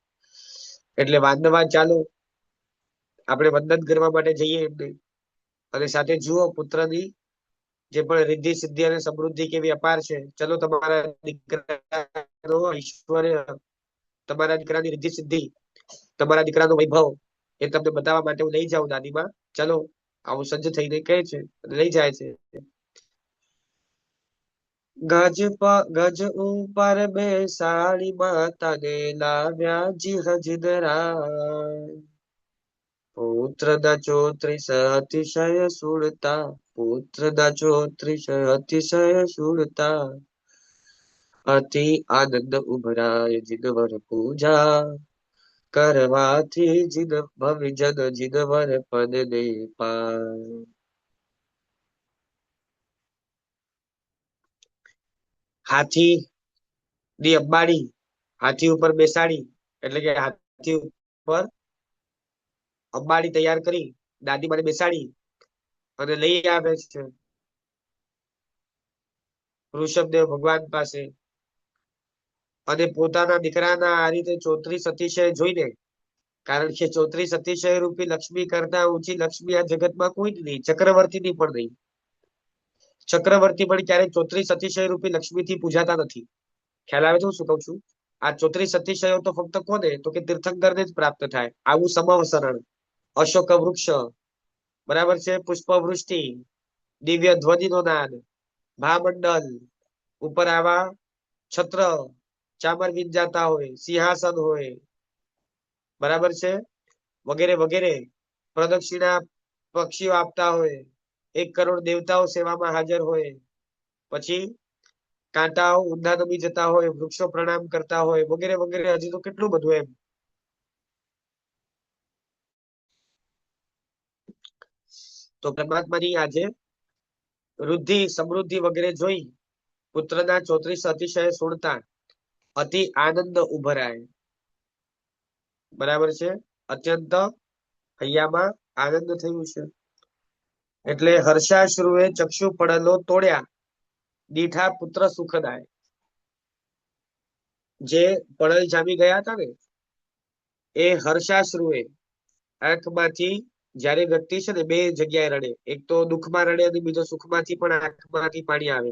એટલે વાંદવા ચાલો આપણે વંદન કરવા માટે જઈએ એમને, અને સાથે જુઓ પુત્રની જે પણ રિદ્ધિ સિદ્ધિ અને સમૃદ્ધિ કેવી અપાર છે. ચલો તમારા દીકરાનો ઐશ્વર્ય, તમારા દીકરાની રિદ્ધિ સિદ્ધિ, તમારા દીકરાનો વૈભવ એ તમને બતાવવા માટે હું લઈ જાઉં દાદીમાં. ચલો, આવું સજ્જ થઈને કહે છે, લઈ જાય છે. ગજ ઉપર બેસાડી માતાને લાવ્યા જી હજદરા. પુત્ર ના 34 અતિશય સુરતા, પુત્ર ના 34 અતિશય સુરતા. અતિ આનંદ ઉભરાય જીદવર પૂજા, કરવાથી જીદ ભવિજન જીદવર પદ ને પાય. હાથી ની અંબાડી હાથી ઉપર બેસાડી, એટલે કે હાથી ઉપર અંબાડી તૈયાર કરી દાદી માટે બેસાડી અને લઈ આવે છે ઋષભદેવ ભગવાન પાસે. અને પોતાના દીકરાના આ રીતે 34 અતિશય જોઈને, કારણ કે 34 અતિશય રૂપી લક્ષ્મી કરતા ઊંચી લક્ષ્મી આ જગતમાં કોઈ જ નહીં, ચક્રવર્તી ની પણ નહીં. ચક્રવર્તી પણ ક્યારેક 34 અતિશય રૂપી લક્ષ્મી થી પૂજાતા નથી. ખ્યાલ આવે છે હું શું કઉ છું? આ 34 અતિશયો તો ફક્ત કોને, તો કે તીર્થંકર ને જ પ્રાપ્ત થાય. આવું સમવસરણ, અશોક વૃક્ષ, બરાબર છે, પુષ્પ વૃષ્ટિ, દિવ્ય ધ્વનિ નો નાદ, ભામંડલ ઉપર આવા છત્ર ચામર વિંજાતા હોય, સિંહાસન હોય, બરાબર છે, વગેરે વગેરે, પ્રદક્ષિણા પક્ષીઓ આપતા હોય, 1 કરોડ દેવતાઓ સેવામાં હાજર હોય, પછી કાંટાઓ ઊંધા નમી જતા હોય, વૃક્ષો પ્રણામ કરતા હોય, વગેરે વગેરે. હજી તો કેટલું બધું એમ. તો પરમાત્માની આજે વૃદ્ધિ સમૃદ્ધિ વગેરે જોઈ પુત્રના 34 અતિશય સુણતા અતિ આનંદ ઉભરાય. બરાબર છે, અત્યંત હૈયામાં આનંદ થયું છે. એટલે હર્ષાશ્રુએ ચક્ષુ પડલો તોડ્યા, દીઠા પુત્ર સુખદાય. જે પડલ જામી ગયા હતા ને, એ હર્ષાશ્રુએ આંખમાંથી, જયારે વ્યક્તિ છે ને બે જગ્યાએ રડે, એક તો દુઃખમાં રડે અને બીજો સુખમાંથી પણ આંખમાંથી પાણી આવે.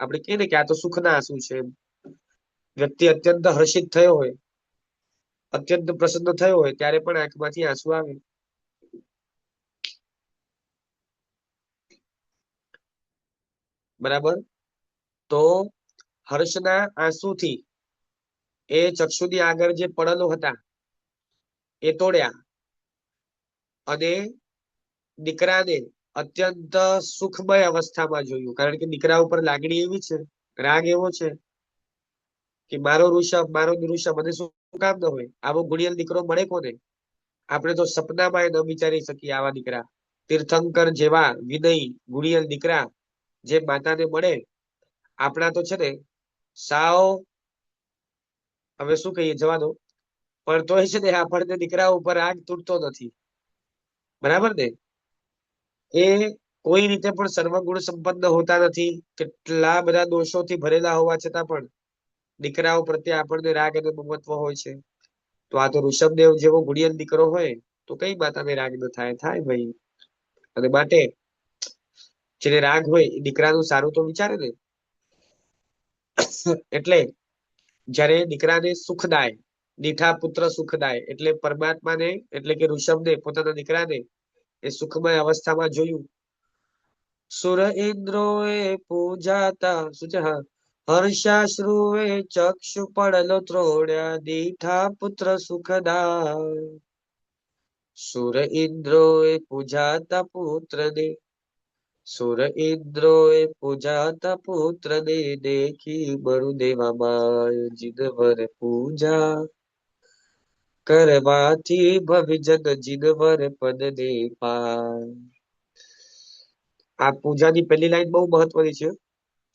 આપણે કહીએ ને કે આ તો સુખના આંસુ છે. વ્યક્તિ અત્યંત હર્ષિત થયો હોય, અત્યંત પ્રસન્ન થયો હોય, ત્યારે પણ આંખમાંથી આંસુ આવે. બરાબર. તો હર્ષના આંસુથી એ ચક્ષુની આગળ જે પડલો હતા એ તોડ્યા, અને દીકરાને અત્યંત સુખમય અવસ્થામાં જોયું. કારણ કે દીકરા ઉપર લાગણી એવી છે, રાગ એવો છે કે મારો ઋષભ, મારો ઋષભ, મને શું કામ ન હોય? આવો ગુણિયલ દીકરો મળે કોને? આપણે તો સપનામાં ન વિચારી શકીએ આવા દીકરા. તીર્થંકર જેવા વિનય ગુણિયલ દીકરા જે માતાને મળે, આપણા તો છે ને સાવ, હવે શું કહીએ, જવા દો. પણ તોય છે ને આપણને દીકરા ઉપર રાગ તૂટતો નથી. બરાબર ને? એ કોઈ રીતે પણ સર્વગુણ સંપન્ન હોતા નથી. કેટલા બધા દોષોથી ભરેલા હોવા છતાં પણ દીકરાઓ પ્રત્યે આપણને રાગ અને મમત્વ હોય છે. તો આ તો ઋષભદેવ જેવો ગુણિયલ દીકરો હોય તો કઈ માતાને રાગ ન થાય? થાય ભાઈ. અને માટે જેને રાગ હોય એ દીકરાનું સારું તો વિચારે ને. એટલે જયારે દીકરાને સુખદાય, દીઠા પુત્ર સુખદાય, એટલે પરમાત્માને, એટલે કે ઋષભને, પોતાના દીકરાને એ સુખમય અવસ્થામાં જોયું. સુર ઇન્દ્રો એ પૂજાતા, શું છે? હા, હર્ષાશ્રુએ ચક્ષુ પડલો ત્રોડ્યા, દીઠા પુત્ર સુખદાય. સુર ઇન્દ્રો એ પૂજાતા પુત્રને, સુર ઇન્દ્રો એ પૂજાતા પુત્રને, દેખી બરુદેવામાં જીદવર પૂજા, કરવાથી ભવિજન જીદવર પદને પાય. આ પૂજાની પહેલી લાઈન બહુ મહત્વની છે,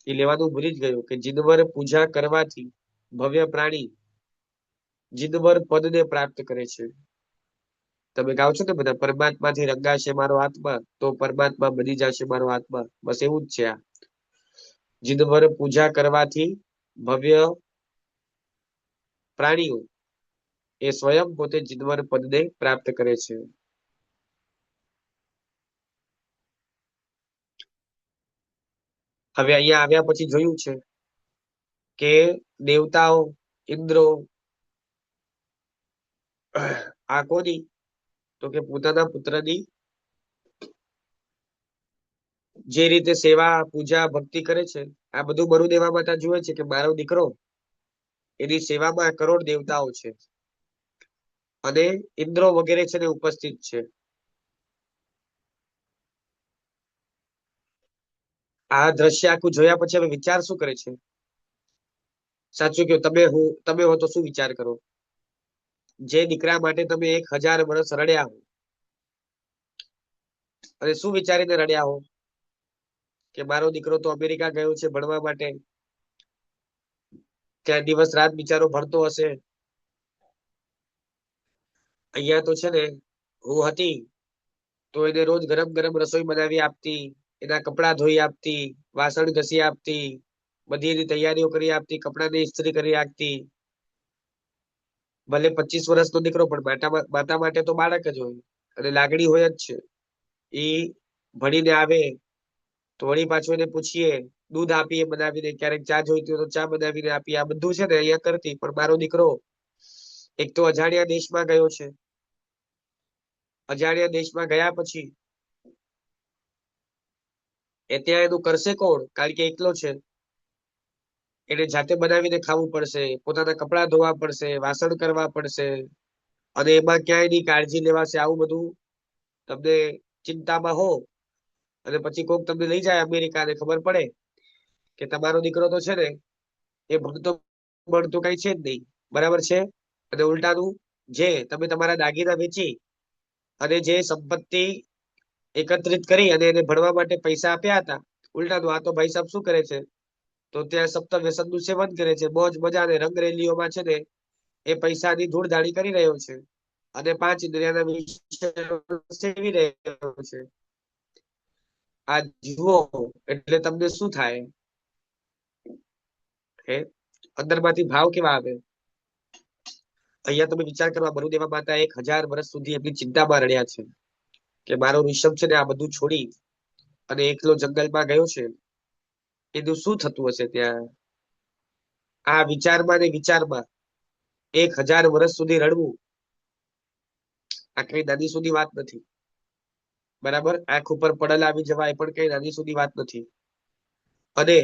એ લેવાનું ભૂલી જ ગયો કે જીદવર પૂજા કરવાથી ભવ્ય પ્રાણી જીદવર પદને પ્રાપ્ત કરે છે. તમે ગાઓ છો ને બધા, પરમાત્માથી રંગાશે મારો આત્મા, તો પરમાત્મા બની જશે મારો આત્મા. બસ એવું જ છે આ. જીદવર પૂજા કરવાથી ભવ્ય પ્રાણીઓ એ સ્વયં પોતે જીદવર પદને પ્રાપ્ત કરે છે. હવે અહીંયા આવ્યા પછી જોયું છે કે દેવતાઓ, ઇન્દ્રો, આ કોની, તો કે પોતાના પુત્રની જે રીતે સેવા, પૂજા, ભક્તિ કરે છે, આ બધું બરુદેવા માતા જુએ છે કે મારો દીકરો એની સેવામાં કરોડ દેવતાઓ છે અને ઇન્દ્રો વગેરે છે ને ઉપસ્થિત છે. આ દ્રશ્ય આખું જોયા પછી હવે વિચાર શું કરે છે? સાચું કહ્યું, તમે હો તો શું વિચાર કરો? જે દીકરા માટે તમે 1000 વર્ષ રડ્યા હો અને શું વિચારીને રડ્યા હો કે મારો દીકરો તો અમેરિકા ગયો છે ભણવા માટે, ત્યાં દિવસ રાત બિચારો ભણતો હશે, અહીંયા તો છે ને હું હતી તો એને રોજ ગરમ ગરમ રસોઈ બનાવી આપતી, એના કપડા ધોઈ આપતી, વાસણ ઘસી આપતી, બધી એની તૈયારીઓ કરી આપતી, કપડાની ઇસ્ત્રી કરી આપતી. ભલે 25 વર્ષનો દીકરો પણ માતા માટે તો બાળક જ હોય અને લાગણી હોય જ છે. એ ભણીને આવે તો વળી પાછું એને પૂછીએ, દૂધ આપીએ બનાવીને, ક્યારેક ચા જોઈતી હોય તો ચા બનાવીને આપીએ. આ બધું છે ને અહીંયા કરતી. પણ મારો દીકરો એક તો અજાણ્યા દેશમાં ગયો છે. અજાણ્યા દેશમાં ગયા પછી એ ત્યાં એનું કરશે કોણ? કારણ કે એકલો છે. એને જાતે બનાવીને ખાવું પડશે, પોતાના કપડા ધોવા પડશે, વાસણ કરવા પડશે અને એમાં ક્યાંય એની કાળજી લેવાશે. આવું બધું તમને ચિંતામાં હો અને પછી કોક તમને લઈ જાય અમેરિકા ને ખબર પડે કે તમારો દીકરો તો છે ને એ ભણતો ભણતો કઈ છે જ નહીં, બરાબર છે? અને ઉલટાનું જે તમે તમારા દાગીના વેચી અને જે સંપત્તિ એકત્રિત કરી અને એને ભણવા માટે પૈસા આપ્યા હતા, ઉલટાનું આ તો ભાઈ સાહેબ શું કરે છે? તો ત્યાં સપ્તમ વ્યસનનું સેવન કરે છે, મોજ મજા ને રંગરેલીઓમાં છે ને એ પૈસાની ધૂળધાડી કરી રહ્યો છે અને 5 ઇન્દ્રિયના વિષયો સેવી રહ્યો છે. આ જુઓ એટલે તમને શું થાય? હે, અંદરમાંથી ભાવ કેવા આવે? અહીંયા તમે વિચાર કરવા, બરુદેવા માતા 1000 વર્ષ સુધી એમની ચિંતામાં રડ્યા છે કે મારો ઋષભ છે ને આ બધું છોડી અને એકલો જંગલમાં ગયો છે, એનું શું થતું હશે ત્યાં? આ વિચારમાં ને વિચારમાં 1000 વર્ષ સુધી રડવું આ કઈ નાની સુધી વાત નથી, બરાબર? આંખ ઉપર પડલ આવી જવા એ પણ કઈ નાની સુધી વાત નથી. અને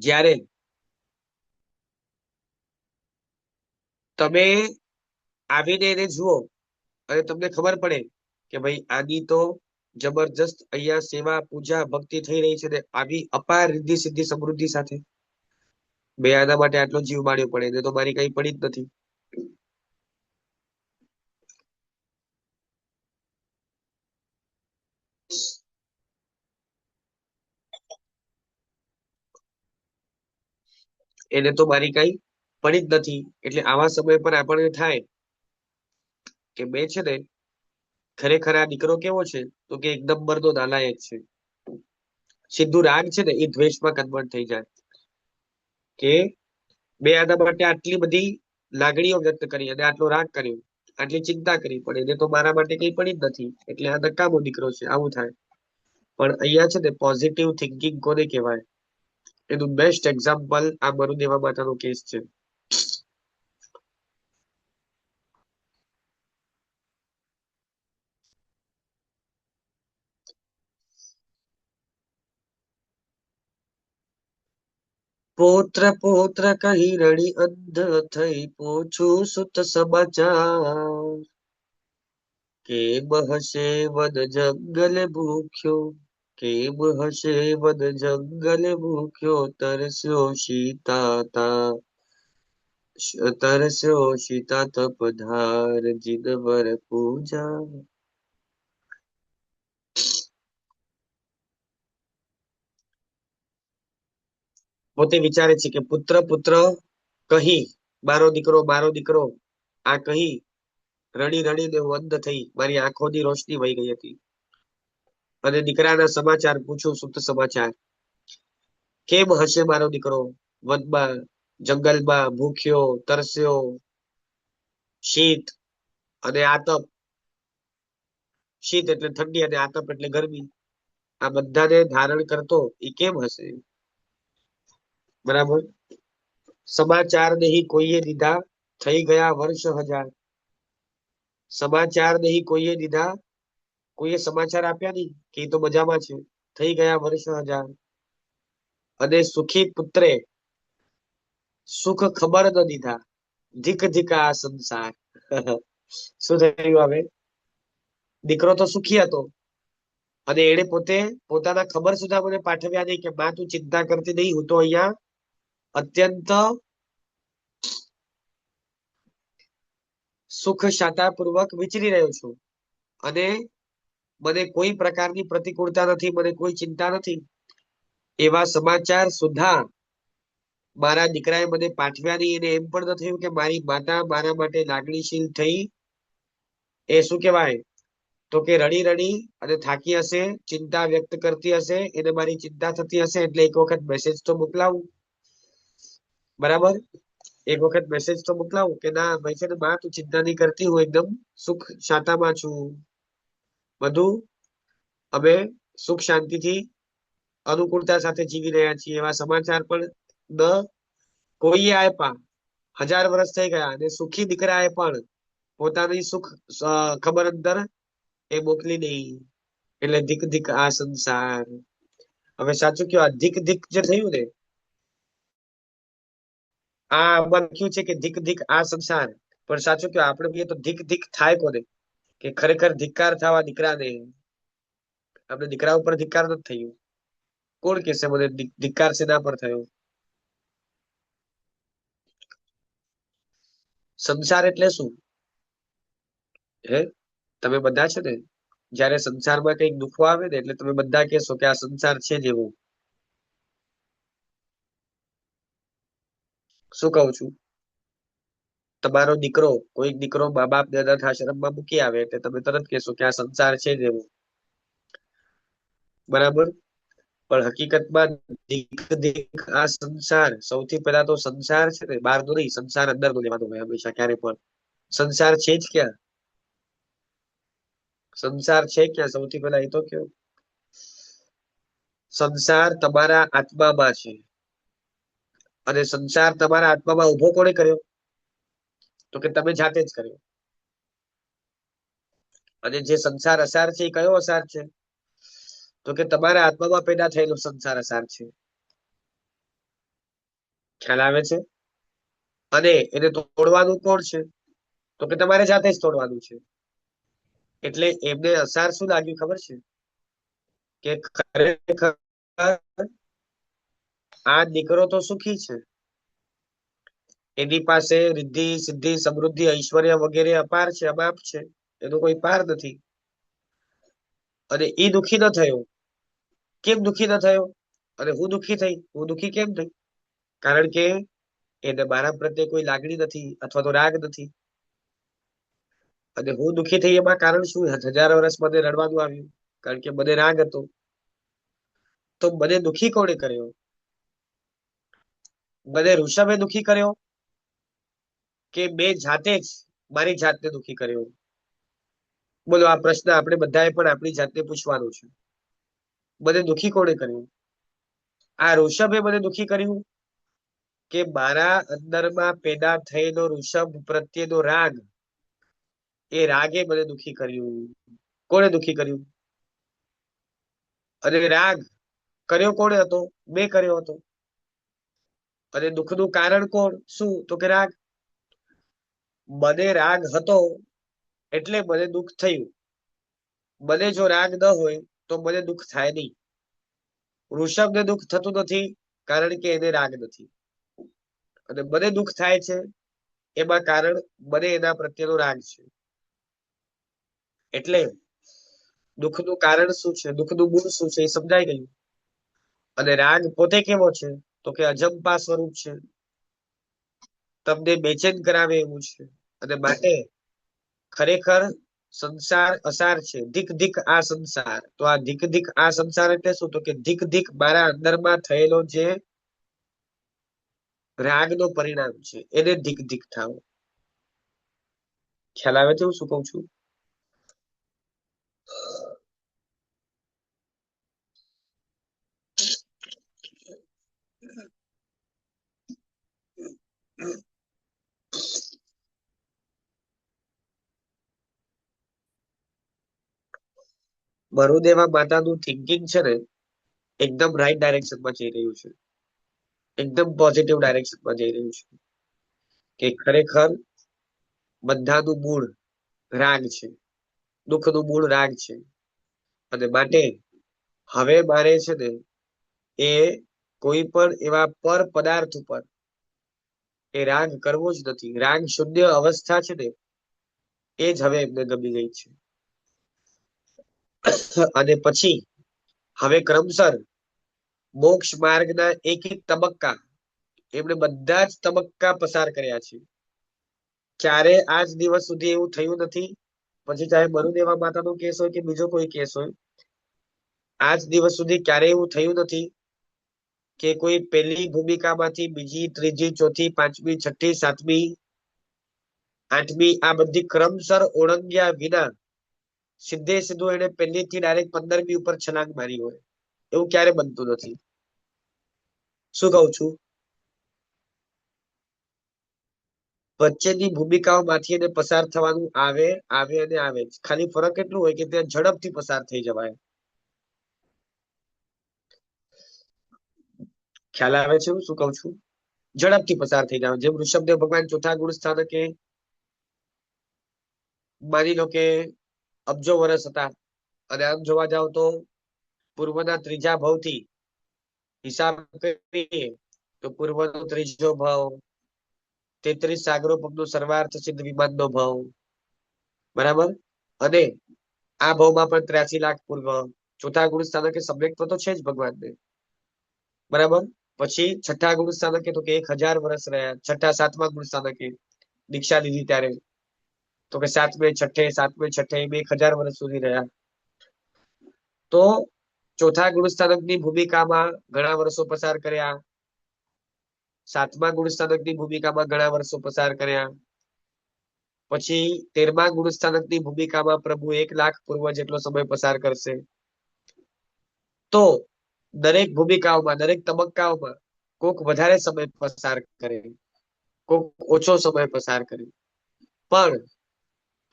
જ્યારે તમે આવીને એને જુઓ અને તમને ખબર પડે કે ભાઈ આની તો જબરજસ્ત અહીંયા સેવા, પૂજા, ભક્તિ થઈ રહી છે ને આવી અપાર રિદ્ધિ સિદ્ધિ સમૃદ્ધિ સાથે, બે આના માટે આટલો જીવ બાળ્યો પડે એને તો મારી કઈ પડી જ નથી. એને તો મારી કઈ પડી જ નથી. એટલે આવા સમય પર આપણને થાય કે બે છે ને ખરેખર આ દીકરો કેવો છે? તો કે એક નંબરનો નાલાયક છે. સીધું રાગ છે ને એ દ્વેષમાં કન્વર્ટ થઈ જાય કે બે આના માટે આટલી બધી લાગણીઓ વ્યક્ત કરી અને આટલો રાગ કર્યો, આટલી ચિંતા કરી, પણ એને તો મારા માટે કઈ પડી જ નથી એટલે આ નકામો દીકરો છે, આવું થાય. પણ અહીંયા છે ને પોઝિટિવ થિંકિંગ કોને કહેવાય? એનું બેસ્ટ એક્ઝામ્પલ આ બરુદેવા માતાનો કેસ છે. પૌત્ર પૌત્ર કહી રડી અંધ થઈ, પૂછું સુત સમાચાર, કેમ હશે વન જંગલ ભૂખ્યો, કેમ હશે વન જંગલ ભૂખ્યો, તરસ્યો સીતા તપધાર જીનવર પૂજા. પોતે વિચારે છે કે પુત્ર પુત્ર કહી, મારો દીકરો આ કહી રડી રડીને હું અંધ થઈ, મારી આંખોની રોશની વહી ગઈ હતી અને દીકરાના સમાચાર પૂછું, સુત સમાચાર. કેમ હશે મારો દીકરો વનમાં જંગલમાં ભૂખ્યો તરસ્યો, શીત અને આતપ, શીત એટલે ઠંડી અને આતપ એટલે ગરમી, આ બધાને ધારણ કરતો એ કેમ હશે? બરાબર. સમાચાર નહીં કોઈએ દીધા, થઈ ગયા વર્ષ હજાર. સમાચાર નહીં કોઈએ દીધા, કોઈએ સમાચાર આપ્યા નહીં કે એ તો મજામાં છે, થઈ ગયા વર્ષ હજાર. અને સુખી પુત્રે સુખ ખબર ન દીધા, ધીક ધીક આ સંસાર. શું થયું હવે? દીકરો તો સુખી હતો અને એને પોતે પોતાના ખબર સુધા મને પાઠવ્યા નહીં કે માં તું ચિંતા કરતી નહીં, હું તો અહીંયા અત્યંત સુખ શાંતાપૂર્વક વિચરી રહ્યો છું અને મને કોઈ પ્રકારની પ્રતિકૂળતા નથી, મને કોઈ ચિંતા નથી. એવા સમાચાર સુધા મારા દીકરાએ મને પાઠવ્યા નહીં. એને એમ પણ ન થયું કે મારી માતા મારા માટે લાગણીશીલ થઈ, એ શું કહેવાય તો કે રડી રડી અને થાકી હશે, ચિંતા વ્યક્ત કરતી હશે, એને મારી ચિંતા થતી હશે, એટલે એક વખત મેસેજ તો મોકલાવું. બરાબર. એક વખત મેસેજ તો મોકલાવું કે ના ભાઈ છે ને બા તું ચિંતા નહીં કરતી, હું એકદમ સુખ શાંતામાં છું, બધું અમે સુખ શાંતિથી અનુકૂળતા સાથે જીવી રહ્યા છીએ. એવા સમાચાર પણ ન કોઈએ આપ્યા. 1000 વર્ષ થઈ ગયા અને સુખી દીકરાએ પણ પોતાની સુખ ખબર અંતર એ મોકલી નહીં. એટલે ધીક ધીક આ સંસાર. હવે સાચું કયો, આ ધીક ધીક જે થયું ને, આ લખ્યું છે કે ધીક ધીક આ સંસાર, પણ સાચું કયો આપણે કહીએ તો ધીક ધીક થાય કોને? કે ખરેખર ધિક્કાર થવા દીકરાને. આપણે દીકરા ઉપર ધિક્કાર નથી થયું. કોણ કહેશે મને ધિક્કાર શેના પર થયો? સંસાર એટલે શું? હે તમે બધા છે ને જયારે સંસારમાં કઈક દુખો આવે ને એટલે તમે બધા કહેશો કે આ સંસાર છે જ એવું. શું કહું છું? તમારો દીકરો કોઈક દીકરો મા બાપ ને અનાથ આશ્રમમાં મૂકી આવે એટલે તમે તરત કહેશો કે આ સંસાર છે જ એવું. બરાબર. પણ હકીકતમાં ધીક ધીક આ સંસાર, સૌથી પહેલા તો સંસાર છે ને બહાર નો નહીં, સંસાર અંદર નો લેવાનો હોય હંમેશા ક્યારે પણ. સંસાર છે જ ક્યાં? સંસાર છે ક્યાં? સૌથી પહેલા એ તો કયો. સંસાર તમારા આત્મામાં છે અને સંસાર તમારા આત્મામાં ઉભો કોણે કર્યો? તો કે તમે જાતે જ કર્યો. અને જે સંસાર અસાર છે એ કયો અસાર છે? તો કે તમારા આત્મામાં પેદા થયેલો સંસાર અસાર છે. ખ્યાલ આવે છે? અને એને તોડવાનું કોણ છે? તો કે તમારે જાતે જ તોડવાનું છે. એટલે એમને અસાર શું લાગ્યું ખબર છે? કે ખરેખર આ દીકરો તો સુખી છે, એની પાસે રિદ્ધિ સિદ્ધિ સમૃદ્ધિ ઐશ્વર્ય વગેરે અપાર છે, અમાપ છે, એનો કોઈ પાર નથી. અને એ દુખી ન થયો. કેમ દુખી ન થયો? અને હું દુખી થઈ. હું દુખી કેમ થઈ? કારણ કે એને મારા પ્રત્યે કોઈ લાગણી નથી અથવા તો રાગ નથી. અને હું દુખી થઈ એમાં કારણ શું? 1000 વર્ષ મને રડવાનું આવ્યું કારણ કે મને રાગ હતો. તો મને દુખી કોણે કર્યો? મને ઋષભે દુખી કર્યો કે મેં જાતે જ મારી જાતને દુખી કર્યો? બોલો, આ પ્રશ્ન આપણે બધાએ પણ આપણી જાતને પૂછવાનો છે. મને દુખી કોણે કર્યું? આ ઋષભે મને દુખી કર્યું કે મારા અંદરમાં પેદા થયેલો ઋષભ પ્રત્યેનો રાગ, એ રાગે મને દુખી કર્યું? કોણે દુખી કર્યું? અને રાગ કર્યો કોણે હતો? મેં કર્યો હતો. અને દુઃખનું કારણ કોણ? શું? તો કે રાગ. મને રાગ હતો એટલે મને દુઃખ થયું. મને જો રાગ ન હોય તો મને દુઃખ થાય નહીં. ઋષભને દુઃખ થતું નથી કારણ કે એને રાગ નથી. અને મને દુઃખ થાય છે એમાં કારણ મને એના પ્રત્યેનો રાગ છે. એટલે દુઃખનું કારણ શું છે, દુઃખનું મૂળ શું છે એ સમજાઈ ગયું. અને રાગ પોતે કેવો છે? તો કે અજંપા સ્વરૂપ છે, તમને બેચેન કરાવે એવું છે. અને માટે ખરેખર સંસાર અસાર છે, ધીક ધીક આ સંસાર. તો આ ધીક ધીક આ સંસાર એટલે શું? તો કે ધીક ધીક મારા અંદરમાં થયેલો જે રાગનો પરિણામ છે એને ધીક ધીક થાવ. ખ્યાલ આવે છે હું શું કઉ છું? મરુદેવા માતાનું થિંકિંગ છે ને એકદમ રાઈટ ડાયરેક્શનમાં જઈ રહ્યું છે, એકદમ પોઝિટિવ ડાયરેક્શનમાં જઈ રહ્યું છે. કે ખરેખર બધાનું મૂળ રાગ છે, દુઃખનું મૂળ રાગ છે. અને માટે હવે મારે છે ને એ કોઈ પણ એવા પર પદાર્થ ઉપર એ રાગ કરવો જ નથી. રાગ શૂન્ય અવસ્થા છે ને એ જ હવે એમને ગમી ગઈ છે. અને પછી હવે ક્રમશર મોક્ષ માર્ગના એક એક તબક્કા એમણે બધા જ તબક્કા પસાર કર્યા છે. ક્યારે આજ દિવસ સુધી એવું થયું નથી, પછી ચાહે મરુદેવા માતાનો કેસ હોય કે બીજો કોઈ કેસ હોય, આજ દિવસ સુધી ક્યારેય એવું થયું નથી કે કોઈ પહેલી ભૂમિકામાંથી બીજી, ત્રીજી, ચોથી, પાંચમી, છઠ્ઠી, સાતમી, આઠમી આ બધી ક્રમશર ઓળંગ્યા વિના સીધે સીધું એને પહેલી થી ડાયરેક્ટ 15મી ઉપર છલાંગ મારી હોય એવું ક્યારે બનતું નથી. શું કઉ છું? વચ્ચેની ભૂમિકાઓમાંથી એને પસાર થવાનું આવે આવે અને આવે જ. ખાલી ફરક એટલું હોય કે ત્યાં ઝડપથી પસાર થઈ જવાય. ખ્યાલ આવે છે હું શું કઉ છું? ઝડપથી પસાર થઈ જાય. જેમ ઋષભદેવ ભગવાન ચોથા ગુણ સ્થાનકે માની લો કે અબજો વર્ષ હતા અને આમ જોવા જાવ તો પૂર્વના ત્રીજા ભાવથી હિસાબ કરીએ તો પૂર્વનો ત્રીજો ભાવ 33 સાગરો પગનો સર્વાર્થ સિદ્ધ વિમાનનો ભાવ, બરાબર. અને આ ભાવમાં પણ 83 લાખ પૂર્વ. ચોથા ગુણ સ્થાનકે સમ્યક્ત્વ તો છે જ ભગવાનને, બરાબર. પછી છઠ્ઠા ગુણ સ્થાનકે તો કે 1000 વર્ષ રહ્યા. છઠ્ઠા સાતમા ગુણ સ્થાનકે દીક્ષા લીધી ત્યારે તો કે સાતમે છઠ્ઠે એમ 1000 વર્ષ સુધી રહ્યા. તો ચોથા ગુણ સ્થાનકની ભૂમિકામાં ઘણા વર્ષો પસાર કર્યા, સાતમા ગુણ સ્થાનકની ભૂમિકામાં ઘણા વર્ષો પસાર કર્યા, પછી 13મા ગુણ સ્થાનકની ભૂમિકામાં પ્રભુ 1 લાખ પૂર્વ જેટલો સમય પસાર કરશે. તો દરેક ભૂમિકાઓમાં, દરેક તબક્કાઓમાં કોક વધારે સમય પસાર કરે, કોક ઓછો સમય પસાર કરે, પણ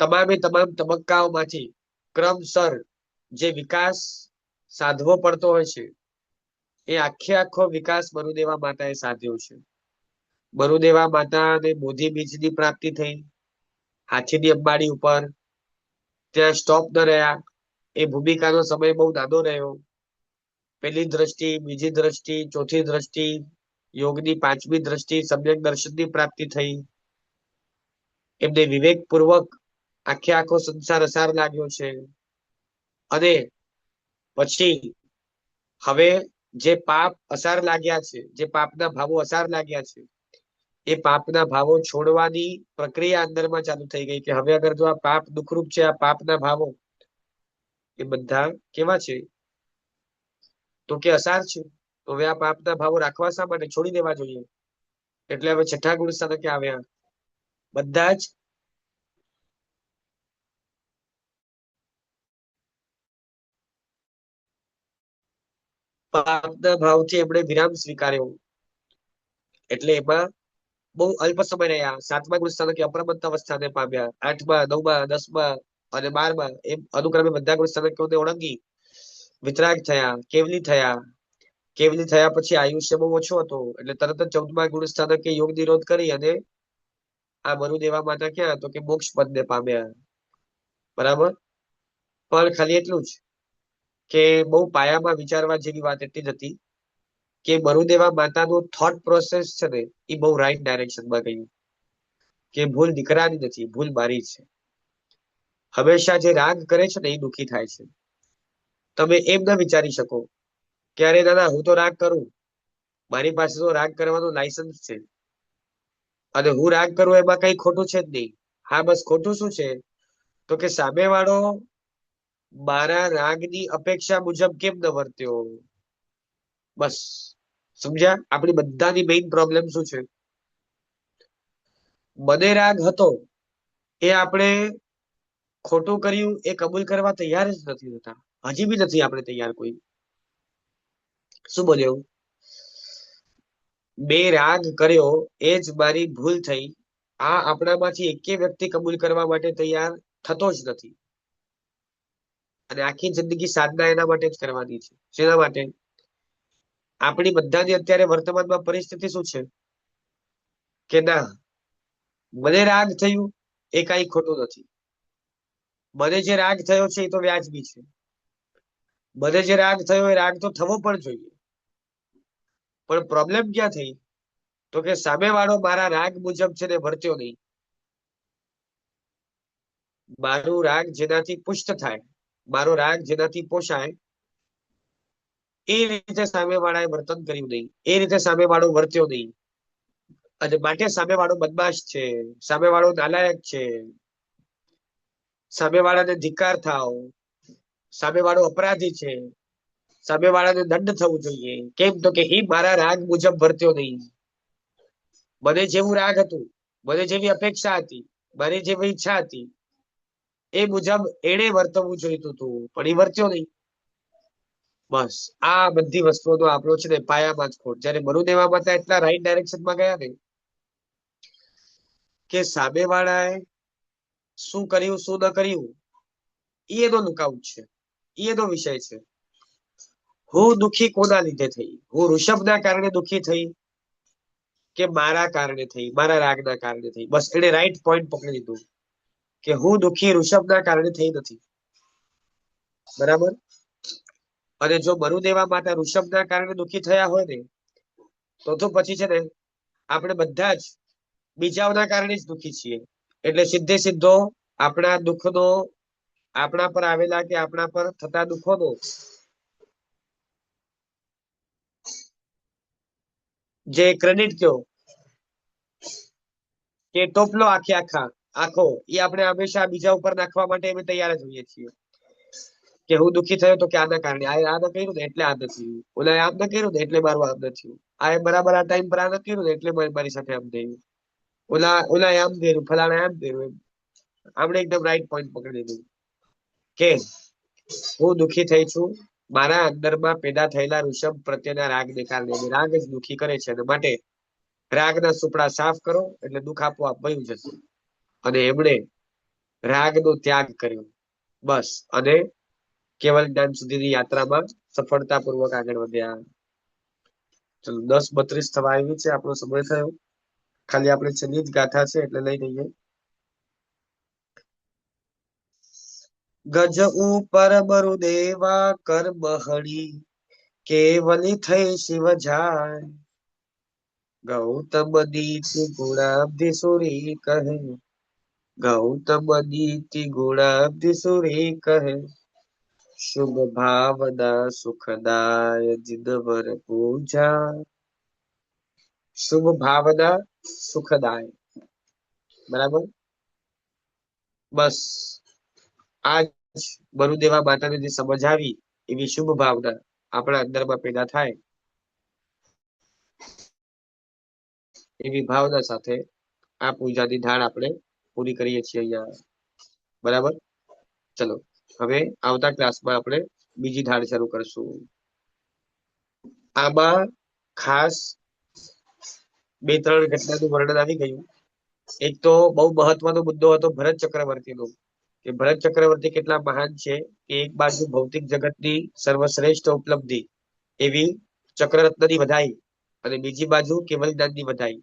તમામે તમામ તબક્કાઓમાંથી ક્રમશર જે વિકાસ સાધવો પડતો હોય છે એ આખો વિકાસ મરુદેવા માતાએ સાધ્યો છે. મરુદેવા માતાને બોધિ બીજની પ્રાપ્તિ થઈ, હાથીની અંબાડી ઉપર. ત્યાં સ્ટોપ ન રહ્યા. એ ભૂમિકાનો સમય બહુ નાનો રહ્યો. પહેલી દ્રષ્ટિ, બીજી દ્રષ્ટિ, ચોથી દ્રષ્ટિ, યોગની પાંચમી દ્રષ્ટિ, સમ્યક દર્શનની પ્રાપ્તિ થઈ. એમને વિવેકપૂર્વક આખો સંસાર અસાર લાગ્યો છે. અને પછી હવે જે પાપ અસાર લાગ્યા છે, જે પાપના ભાવો અસાર લાગ્યા છે, એ પાપના ભાવો છોડવાની પ્રક્રિયા અંદરમાં ચાલુ થઈ ગઈ. કે હવે અગર જો આ પાપ દુઃખરૂપ છે, આ પાપના ભાવો એ બધા કેવા છે? તો કે અસાર છે. તો હવે આ પાપના ભાવો રાખવા શા માટે? છોડી દેવા જોઈએ. એટલે હવે છઠ્ઠા ગુણ સ્થાનકે આવ્યા. બધા જ પાપના ભાવથી એમણે વિરામ સ્વીકાર્યો. એટલે એમાં બહુ અલ્પ સમય રહ્યા. સાતમા ગુણ સ્થાનકે અપ્રમત્ત અવસ્થાને પામ્યા. આઠમા, નવમા, 10મા અને 12મા એમ અનુક્રમે બધા ગુણ સ્થાનકોને ઓળંગી વિતરાગ થયા, કેવલી થયા. કેવલી થયા પછી આયુષ્ય બહુ ઓછું હતું એટલે તરત જ 14મા ગુણ સ્થાનકે યોગ નિરોધ કરી અને આ મરુદેવા માતા ક્યાં? તો કે મોક્ષ પદને પામ્યા, બરાબર. પણ ખાલી એટલું જ કે બહુ પાયામાં વિચારવા જેવી વાત એટલી જ હતી કે મરુદેવા માતાનો થોટ પ્રોસેસ છે ને એ બહુ રાઈટ ડાયરેક્શનમાં ગયું. કે ભૂલ દીકરાની નથી, ભૂલ મારી છે. હંમેશા જે રાગ કરે છે ને એ દુઃખી થાય છે. તમે એમ ના વિચારી શકો કે અરે દાદા હું તો રાગ કરું, મારી પાસે તો રાગ કરવાનું લાયસન્સ છે અને હું રાગ કરું એમાં કઈ ખોટું છે જ નહીં. હા, બસ ખોટું શું છે તો કે સામેવાળો મારા રાગની અપેક્ષા મુજબ કેમ ન વર્ત્યો? બસ સમજ્યા? આપણી બધાની મેઇન પ્રોબ્લેમ શું છે? મને રાગ હતો એ આપણે ખોટું કર્યું એ કબૂલ કરવા તૈયાર જ નથી થતા. હજી બી નથી આપણે તૈયાર કોઈ. શું બોલ્યો? બે રાગ કર્યો એ જ મારી ભૂલ થઈ, આ આપણામાંથી એકે વ્યક્તિ કબૂલ કરવા માટે તૈયાર થતો જ નથી. અને આખી જિંદગી સાધના એના માટે જ કરવાની છે. શેના માટે? આપણી બધાની અત્યારે વર્તમાનમાં પરિસ્થિતિ શું છે કે ના, મને રાગ થયું એ કઈ ખોટું નથી. મને જે રાગ થયો છે એ તો વ્યાજબી છે. મને જે રાગ થયો એ રાગ તો થવો પણ જોઈએ. પણ પ્રોબ્લેમ ક્યાં થઈ? તો કે સામેવાળો મારા રાગ મુજબ છે ને વર્ત્યો નહીં. મારું રાગ જેનાથી પુષ્ટ થાય, મારો રાગ જેનાથી પોષાય એ રીતે સામેવાળાએ વર્તન કર્યું નહીં, એ રીતે સામેવાળો વર્ત્યો નહીં. અને માટે સામેવાળો બદમાશ છે, સામેવાળો નાલાયક છે, સામેવાળાને ધિક્કાર થાવ, સામેવાળો અપરાધી છે, સામેવાળાને દંડ થવું જોઈએ. કેમ? તો કે એ મારા રાગ મુજબ વર્ત્યો નહીં. મને જેવું રાગ હતું, મને જેવી અપેક્ષા હતી, મારી જેવી ઈચ્છા હતી એ મુજબ એને વર્તવું જોઈતું હતું, પણ એ વર્ત્યો નહીં. બસ આ બધી વસ્તુઓનો આપણો છે ને પાયામાં જ ખોટ. જયારે મરુદેવામાં હતા એટલા રાઈટ ડાયરેક્શનમાં ગયા ને કે સામેવાળાએ શું કર્યું શું ન કર્યું એનો લુકઆઉટ છે, એનો વિષય છે. હું દુઃખી કોના લીધે થઈ? હું ઋષભના કારણે દુઃખી થઈ કે મારા કારણે થઈ, મારા રાગના કારણે થઈ? બસ એને રાઈટ પોઈન્ટ પકડી લીધું કે હું દુઃખી ઋષભના કારણે થઈ નથી. બરાબર? અને જો મરુદેવા માતા ઋષભના કારણે દુઃખી થયા હોય ને તો પછી છે ને આપણે બધા જ બીજાઓના કારણે જ દુઃખી છીએ. એટલે સીધે સીધો આપણા દુઃખનો, આપણા પર આવેલા કે આપણા પર થતા દુઃખોનો જે ક્રેડિટ કયો કે ટોપલો આખો એ આપણે હંમેશા બીજા ઉપર નાખવા માટે અમે તૈયાર જ હોઈએ છીએ. કે હું દુઃખી થયો તો કે આના કારણે, આ ન કર્યું ને એટલે આ નથી, ઓલા આમ ન કર્યું ને એટલે મારું આમ નથી, આ બરાબર આ ટાઈમ પર આ ન કર્યું ને એટલે મારી સાથે આમ થયું, ઓલા આમ કર્યું, ફલાણા આમ કર્યું. આપણે એકદમ રાઈટ પોઈન્ટ પકડી લીધું કે હું દુઃખી થઈ છું મારા અંદરમાં પેદા થયેલા ઋષભ પ્રત્યેના રાગને કારણે. રાગ જ દુઃખી કરે છે અને માટે રાગના સુપડા સાફ કરો એટલે દુઃખ આપોઆપ વયું જશે. અને એમણે રાગનો ત્યાગ કર્યો. બસ અને કેવલ જ્ઞાન સુધીની યાત્રામાં સફળતાપૂર્વક આગળ વધ્યા. ચલો 10:32 થવા આવી છે, આપણો સમય થયો. ખાલી આપણે છેલ્લી જ ગાથા છે એટલે લઈ લઈએ. ગજ ઉપર મરુદેવા કર બહણી, કેવલી થઈ શિવ જાય. ગૌતમ દીતિ ગુણાબ્ધિ સુરી કહે, ગૌતમ દીતિ ગુણાબ્ધિ સુરી કહે, શુભ ભાવના સુખદાય જિદવર પૂજા. શુભ ભાવના સુખદાય. બરાબર? બસ આ જ મરુદેવા માતાને જે સમજ આવી એવી શુભ ભાવના આપણા અંદરમાં પેદા થાય એવી ભાવના સાથે આ પૂજાની ધાર આપણે પૂરી કરીએ છીએ અહીંયા. બરાબર? ચલો હવે આવતા ક્લાસમાં આપણે બીજી ધાર શરૂ કરશું. આમાં ખાસ 2-3 ઘટનાનું વર્ણન આવી ગયું. એક તો બહુ મહત્વનો મુદ્દો હતો ભરત ચક્રવર્તીનો, કે ભરત ચક્રવર્તી કેટલા મહાન છે કે એક બાજુ ભૌતિક જગતની સર્વશ્રેષ્ઠ ઉપલબ્ધિ એવી ચક્રરત્નની વધાઈ અને બીજી બાજુ કેવલ જ્ઞાનની વધાઈ.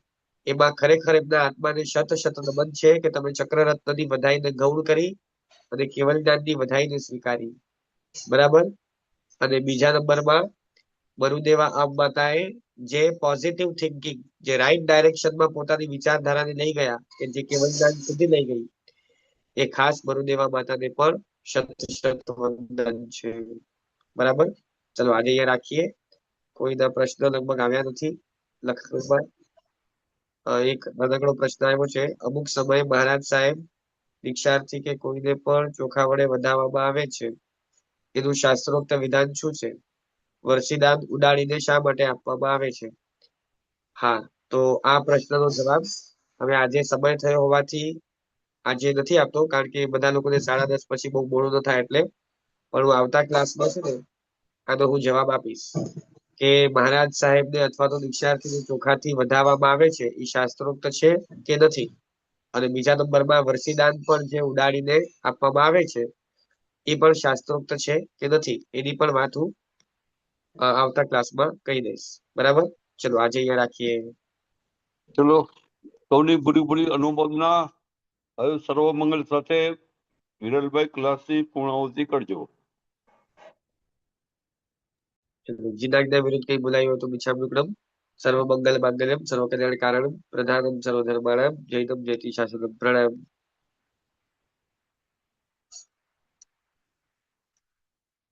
એમાં ખરેખર એમના આત્માને શત નમન છે કે તમે ચક્રરત્નની વધાઈને ગૌણ કરી અને કેવલ જ્ઞાનની વધાઈને સ્વીકારી. બરાબર? અને બીજા નંબરમાં મરુદેવા આમ માતાએ જે પોઝિટિવ થિંકિંગ, જે રાઈટ ડાયરેક્શનમાં પોતાની વિચારધારાને લઈ ગયા કે જે કેવલ જ્ઞાન સુધી લઈ ગઈ, એ ખાસ મરુદેવા માતાને પણ શત વંદન છે. બરાબર? ચલો આજે અહીંયા રાખીએ. કોઈના પ્રશ્ન લગભગ આવ્યા નથી લખવામાં. એક નાનકડો પ્રશ્ન આવ્યો છે, અમુક સમયે મહારાજ સાહેબ દીક્ષાર્થી કે કોઈને પણ ચોખા વડે વધાવવામાં આવે છે એનું શાસ્ત્રોક્ત વિધાન શું છે? વર્ષીદાન ઉડાડીને શા માટે આપવામાં આવે છે? હા, તો આ પ્રશ્નનો જવાબ હવે આજે સમય થયો હોવાથી આજે નથી આપતો, કારણ કે બધા લોકોને 10:30 પછી બહુ મોડું ન થાય એટલે. પણ હું આવતા ક્લાસમાં છે ને આનો હું જવાબ આપીશ કે મહારાજ સાહેબને અથવા તો દીક્ષાર્થીને ચોખાથી વધાવવામાં આવે છે એ શાસ્ત્રોક્ત છે કે નથી. અને બીજા નંબરમાં વર્ષીદાન પણ જે ઉડાડીને આપવામાં આવે છે એ પણ શાસ્ત્રોક્ત છે કે નથી, એની પણ વાત હું આવતા ક્લાસમાં કહી દઈશ. બરાબર, ચલો આજે અહીંયા રાખીએ. ચલો, સૌની પૂરી પૂરી અનુમોદના. હવે સર્વ મંગલ સાથે વિરલભાઈ ક્લાસની પૂર્ણાહુતિ કરજો. ચલો, જીનાજ્ઞા વિરુદ્ધ કઈ બોલાયું હોય તો મિચ્છામિદુક્કડમ. સર્વ મંગલ માંગલ્યમ સર્વ કલ્યાણ કારણમ પ્રધાનમ સર્વ ધર્માણામ જયતમ જયતિ શાસનમ. પ્રણામ.